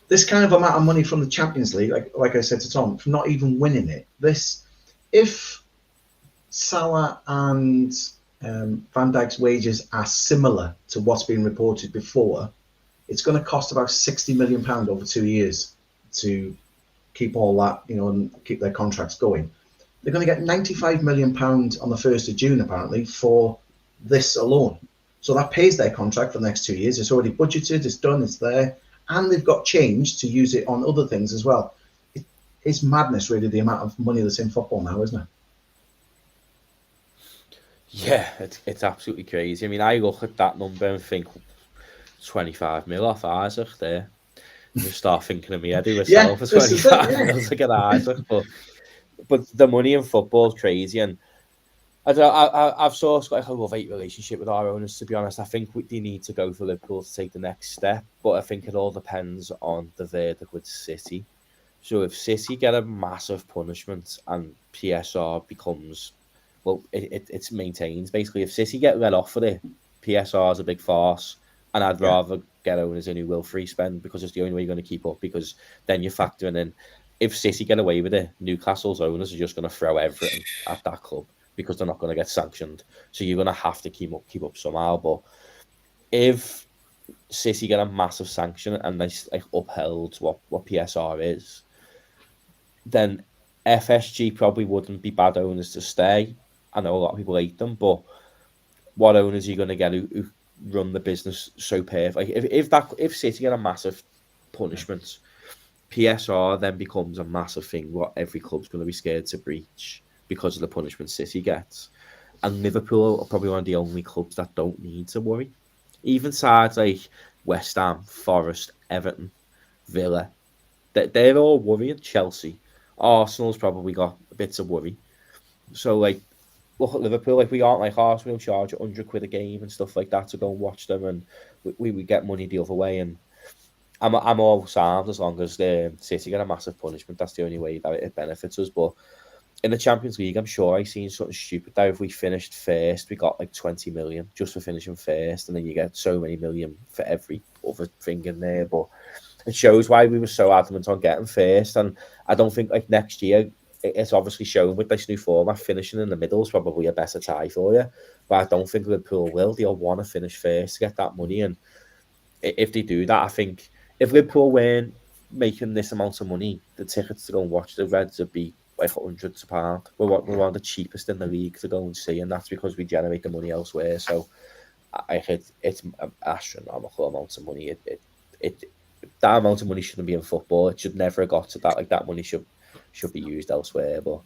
This kind of amount of money from the Champions League, like I said to Tom, from not even winning it. If Salah and Van Dijk's wages are similar to what's been reported before, it's going to cost about £60 million over 2 years to keep all that, and keep their contracts going. They're going to get £95 million on the 1st of June, apparently, for this alone. So that pays their contract for the next 2 years. It's already budgeted, it's done, it's there. And they've got change to use it on other things as well. It's madness, really, the amount of money that's in football now, isn't it? Yeah, it's absolutely crazy. I mean, I look at that number and think 25 mil off Isaac there. You start thinking of me, I do myself for 25 mil to get Isaac. But the money in football is crazy. And I've sort of got a love-hate relationship with our owners, to be honest. I think they need to go for Liverpool to take the next step. But I think it all depends on the verdict with City. So if City get a massive punishment and PSR becomes... Well, it's maintained. Basically, if City get let off for it, PSR is a big farce, and I'd rather get owners in who will free spend, because it's the only way you're going to keep up, because then you're factoring in, if City get away with it, Newcastle's owners are just going to throw everything at that club because they're not going to get sanctioned. So you're going to have to keep up somehow. But if City get a massive sanction and they upheld what PSR is, then FSG probably wouldn't be bad owners to stay. I know a lot of people hate them, but what owners are you going to get who run the business so perfect? If City get a massive punishment, PSR then becomes a massive thing what every club's going to be scared to breach because of the punishment City gets. And Liverpool are probably one of the only clubs that don't need to worry. Even sides like West Ham, Forest, Everton, Villa, they're all worrying. Chelsea, Arsenal's probably got bits of worry. So, look at Liverpool. We aren't like Arsenal, charge £100 a game and stuff like that to go and watch them, and we get money the other way. And I'm all sound as long as the City get a massive punishment. That's the only way that it benefits us. But in the Champions League, I'm sure I've seen something stupid that if we finished first, we got 20 million just for finishing first, and then you get so many million for every other thing in there. But it shows why we were so adamant on getting first. And I don't think next year, it's obviously shown with this new format, finishing in the middle is probably a better tie for you. But I don't think Liverpool will. They'll want to finish first to get that money. And if they do that, I think if Liverpool weren't making this amount of money, the tickets to go and watch the Reds would be hundreds of pounds. We're one of the cheapest in the league to go and see, and that's because we generate the money elsewhere. So it's an astronomical amount of money. That amount of money shouldn't be in football. It should never have got to that. That money should be used elsewhere. But I'm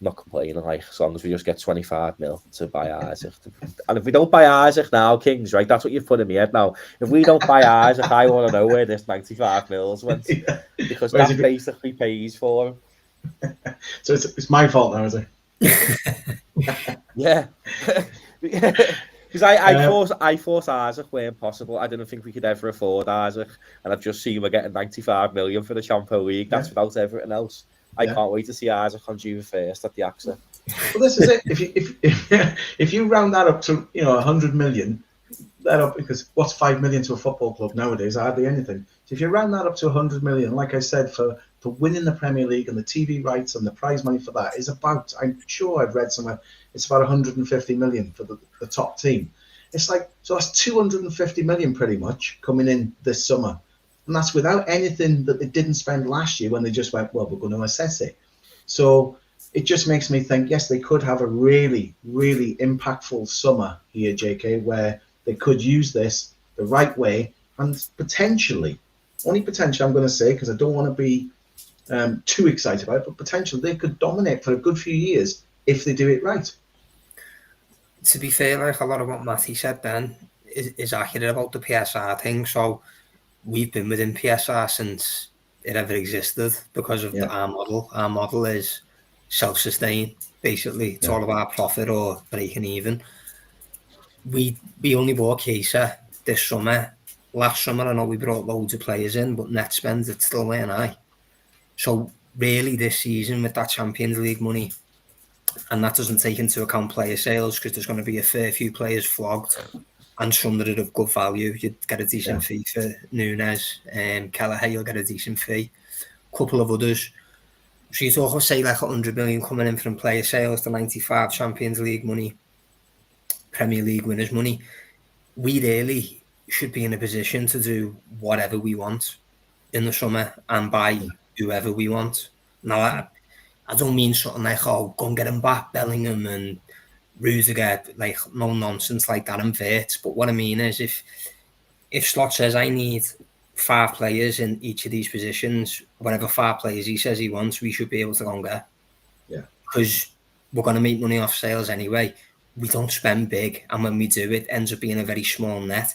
not complaining. As long as we just get 25 mil to buy Isaac, and if we don't buy Isaac now, Kings, right? That's what you've put in my head now. If we don't buy Isaac, I want to know where this 95 mils went, because that basically pays for him. So it's my fault now, is it? Yeah. Because I thought Isaac weren't possible. I didn't think we could ever afford Isaac, and I've just seen we're getting 95 million for the Champions League. That's without everything else. I can't wait to see Isaac on June 1st at the AXA. Well, this is it. If you round that up to 100 million, that up, because what's 5 million to a football club nowadays? Hardly anything. So if you round that up to 100 million, like I said, for winning the Premier League and the TV rights and the prize money for that is about, I'm sure I've read somewhere, it's about 150 million for the top team. It's like, so that's 250 million pretty much coming in this summer. And that's without anything that they didn't spend last year when they just went, well, we're going to assess it. So it just makes me think, yes, they could have a really, really impactful summer here, JK, where they could use this the right way and potentially, only potentially I'm going to say, because I don't want to be too excited about it, but potentially they could dominate for a good few years if they do it right. To be fair, like a lot of what Matty said then is accurate about the PSR thing. So we've been within PSR since it ever existed because of our model. Our model is self-sustained, basically. It's all about profit or breaking even. We only bought Chiesa this summer. Last summer, I know we brought loads of players in, but net spend, it's still weren't high. So really this season with that Champions League money, and that doesn't take into account player sales because there's going to be a fair few players flogged and some that are of good value. You'd get a decent fee for Nunes, Kelleher, you'll get a decent fee. A couple of others. So you talk, say, like 100 million coming in from player sales, the 95 Champions League money, Premier League winners money. We really should be in a position to do whatever we want in the summer and buy whoever we want. Now, I don't mean something like, oh, go and get Mbappe, Bellingham and Rudiger, like no nonsense like that and Vert. But what I mean is if Slot says I need 5 players in each of these positions, whatever 5 players he says he wants, we should be able to go and get. Yeah. Because we're going to make money off sales anyway. We don't spend big, and when we do, it ends up being a very small net.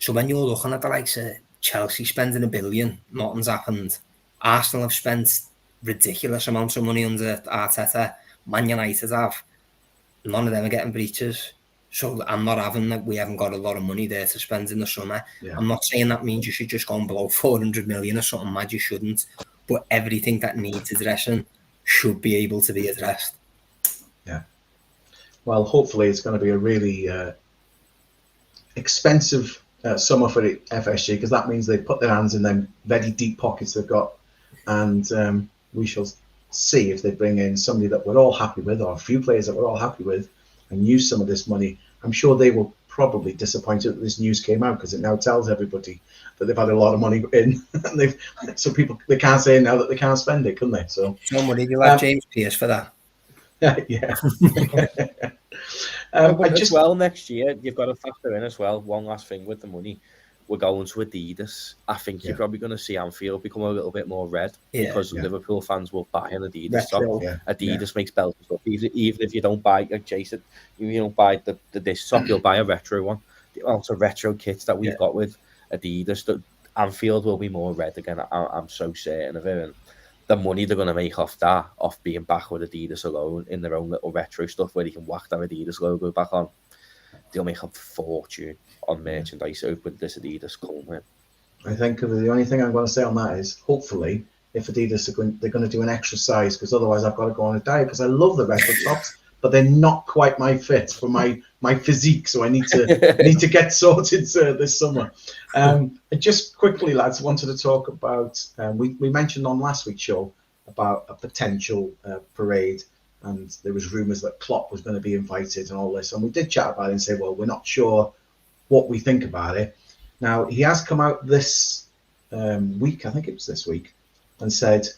So when you're looking at the likes of Chelsea spending $1 billion, nothing's happened. Arsenal have spent ridiculous amounts of money under Arteta. Man United have. None of them are getting breaches. So I'm not having that. We haven't got a lot of money there to spend in the summer. Yeah. I'm not saying that means you should just go and blow 400 million or something mad. You shouldn't. But everything that needs addressing should be able to be addressed. Yeah. Well, hopefully it's going to be a really expensive summer for the FSG, because that means they put their hands in them very deep pockets they've got, and we shall see if they bring in somebody that we're all happy with, or a few players that we're all happy with, and use some of this money. I'm sure they will probably be disappointed that this news came out, because it now tells everybody that they've had a lot of money in, and so people, they can't say now that they can't spend it, couldn't they? So somebody will have James Pearce for that. Yeah. Well, next year you've got to factor in as well. One last thing with the money, we're going to Adidas. I think you're probably going to see Anfield become a little bit more red, because Liverpool fans will buy an Adidas stock. Adidas makes belts and stuff. Even if you don't buy, like Jason, you don't buy this stock, you'll buy a retro one. The amount of retro kits that we've got with Adidas, that Anfield will be more red again. I'm so certain of it. And the money they're going to make off that, off being back with Adidas alone in their own little retro stuff where you can whack that Adidas logo back on, they'll make a fortune on merchandise with this Adidas coming. I think the only thing I'm going to say on that is, hopefully, if Adidas they're going to do an extra size, because otherwise I've got to go on a diet, because I love the retro tops, but they're not quite my fit for my physique, so I need to get sorted this summer. Just quickly, lads, wanted to talk about, we mentioned on last week's show about a potential parade, and there was rumours that Klopp was going to be invited and all this, and we did chat about it and say, well, we're not sure what we think about it. Now, he has come out this week, I think it was this week, and said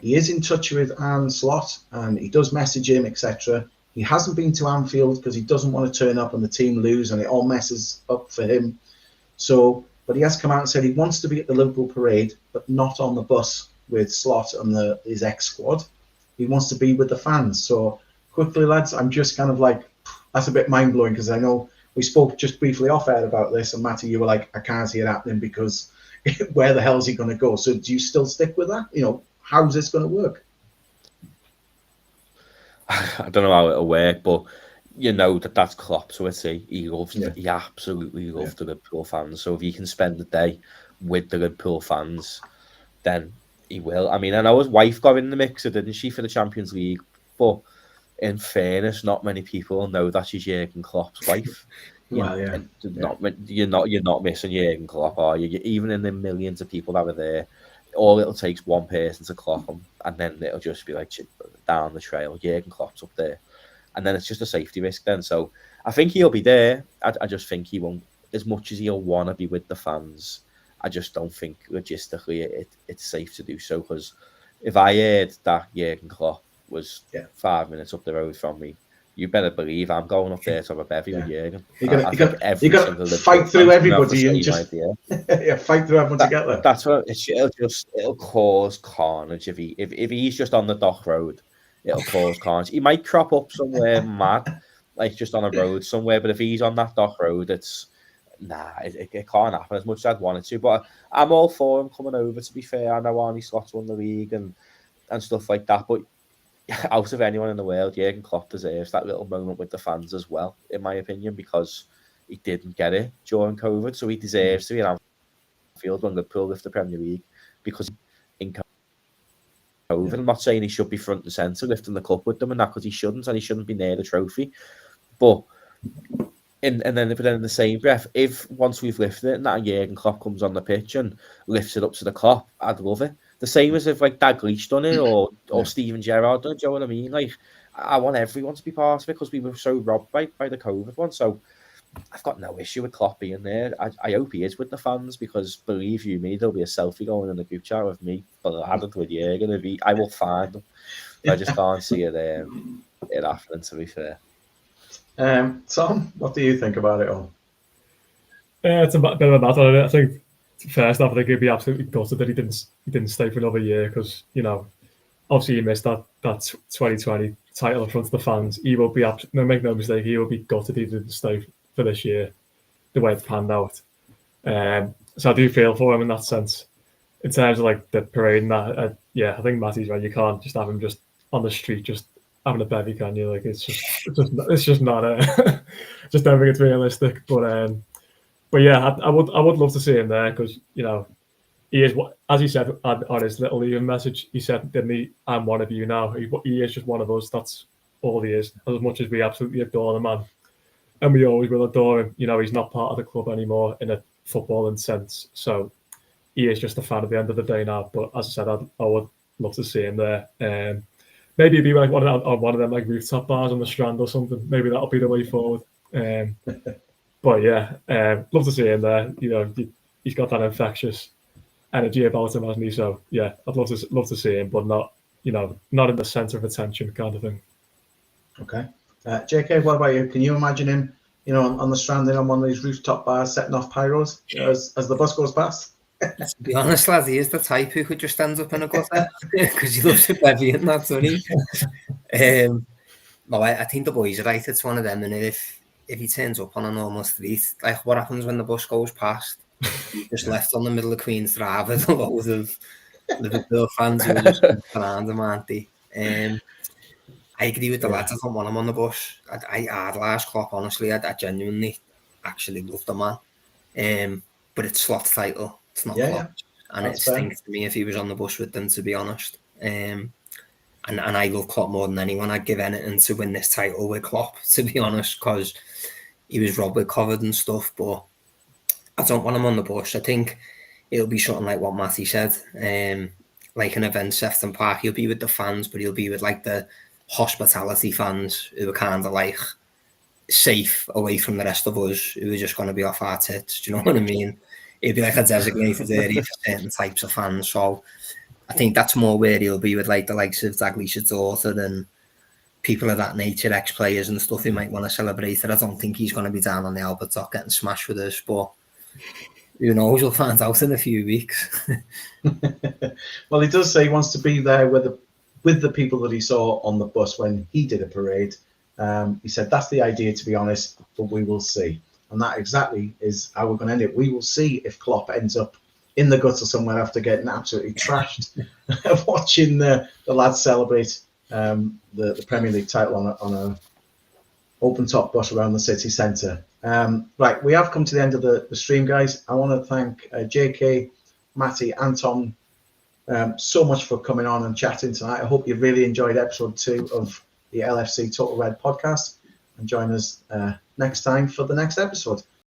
he is in touch with Arne Slot, and he does message him, etc. He hasn't been to Anfield because he doesn't want to turn up and the team lose, and it all messes up for him. So, but he has come out and said he wants to be at the Liverpool parade, but not on the bus with Slot and his ex-squad. He wants to be with the fans. So, quickly, lads, I'm just kind of like, that's a bit mind-blowing, because I know we spoke just briefly off-air about this, and Matty, you were like, I can't see it happening because where the hell is he going to go? So do you still stick with that? How's this going to work? I don't know how it'll work, but you know that's Klopp to a T. He loves, Yeah. he absolutely loves the Liverpool fans. So if he can spend the day with the Liverpool fans, then he will. I mean, I know his wife got in the mixer, didn't she, for the Champions League? But in fairness, not many people know that she's Jurgen Klopp's wife. Well, yeah. You're not missing Jurgen Klopp, are you? Even in the millions of people that were there, all it'll take is one person to clock him, and then it'll just be like down the trail. Jurgen Klopp's up there. And then it's just a safety risk then. So I think he'll be there. I just think he won't, as much as he'll want to be with the fans, I just don't think logistically it's safe to do so. Because if I heard that Jurgen Klopp was 5 minutes up the road from me, you better believe I'm going up there to have a bevy with Jurgen. You're going to fight through everybody and just fight through everyone together. That's what it'll cause carnage if he's just on the dock road. It'll cause carnage. He might crop up somewhere mad, like just on a road somewhere. But if he's on that dock road, it can't happen as much as I'd want it to. But I'm all for him coming over, to be fair. I know Arne Slot's won the league and stuff like that. But out of anyone in the world, Jurgen Klopp deserves that little moment with the fans as well, in my opinion, because he didn't get it during COVID. So he deserves to be in Anfield when Liverpool lift the Premier League, because in COVID, I'm not saying he should be front and centre lifting the cup with them and that, because he shouldn't be near the trophy. But then in the same breath, if once we've lifted it and that Jurgen Klopp comes on the pitch and lifts it up to the Klopp, I'd love it. The same as if like Dalglish done it or Steven Gerrard done it. Do you know what I mean? Like, I want everyone to be part of it because we were so robbed by the COVID one. So I've got no issue with Klopp being there. I hope he is with the fans, because believe you me, there'll be a selfie going in the group chat with me, but I had it with Jurgen. I will find them. I just can't see it happening, to be fair. Tom, what do you think about it all? It's a bit of a matter. I think first off, I think he'd be absolutely gutted that he didn't stay for another year, because obviously he missed that 2020 title in front of the fans. He will be make no mistake, he will be gutted he didn't stay for this year, the way it's panned out. So I do feel for him in that sense. In terms of like the parade and that, I think Matty's right. You can't just have him just on the street just having a bevy, can you? Like it's just not just don't think it's realistic. But yeah, I would love to see him there, because he is, as he said on his little leaving message, he said, didn't he, I'm one of you now. He is just one of us. That's all he is. As much as we absolutely adore the man, and we always will adore him, he's not part of the club anymore in a footballing sense. So he is just a fan at the end of the day now. But as I said, I would love to see him there. Maybe it'd be like one of them like rooftop bars on the Strand or something. Maybe that'll be the way forward. But yeah, love to see him there. He's got that infectious energy about him, hasn't he? So yeah, I'd love to see him, but not in the centre of attention kind of thing. Okay, JK, what about you? Can you imagine him, on the Stranding on one of these rooftop bars, setting off pyros as the bus goes past? To be honest, lad, he is the type who could just stand up in a gutter because he loves a bevy and that, doesn't he? No, I think the boys are right. It's one of them, and if he turns up on a normal street, like what happens when the bus goes past? He's just left on the middle of Queen's Drive with a load of Liverpool fans who are just around him, aren't they? I agree with the lads. I don't want him on the bus. I idolise Klopp, honestly. I genuinely actually love the man. But it's Slot's title. It's not Klopp. And it stinks to me if he was on the bus with them, to be honest. And I love Klopp more than anyone. I'd give anything to win this title with Klopp, to be honest, because he was robbed with COVID and stuff. But I don't want him on the bus. I think it'll be something like what Matty said. Like an event, Sefton Park, he'll be with the fans, but he'll be with like the hospitality fans who are kind of like safe away from the rest of us who are just going to be off our tits. Do you know what I mean? It'd be like a designated area for certain types of fans. So I think that's more where he'll be with like the likes of Dalglish's daughter and people of that nature, ex-players and stuff who might want to celebrate it. I don't think he's going to be down on the Albert Dock getting smashed with us, but who knows? We'll find out in a few weeks. Well, he does say he wants to be there with the people that he saw on the bus when he did a parade. He said that's the idea, to be honest, but we will see. And that exactly is how we're going to end it. We will see if Klopp ends up in the gutter somewhere after getting absolutely trashed, watching the lads celebrate the Premier League title on open top bus around the city centre. Right, we have come to the end of the stream, guys. I want to thank JK, Matty, and Tom so much for coming on and chatting tonight. I hope you really enjoyed episode 2 of the LFC Total Red podcast, and join us next time for the next episode.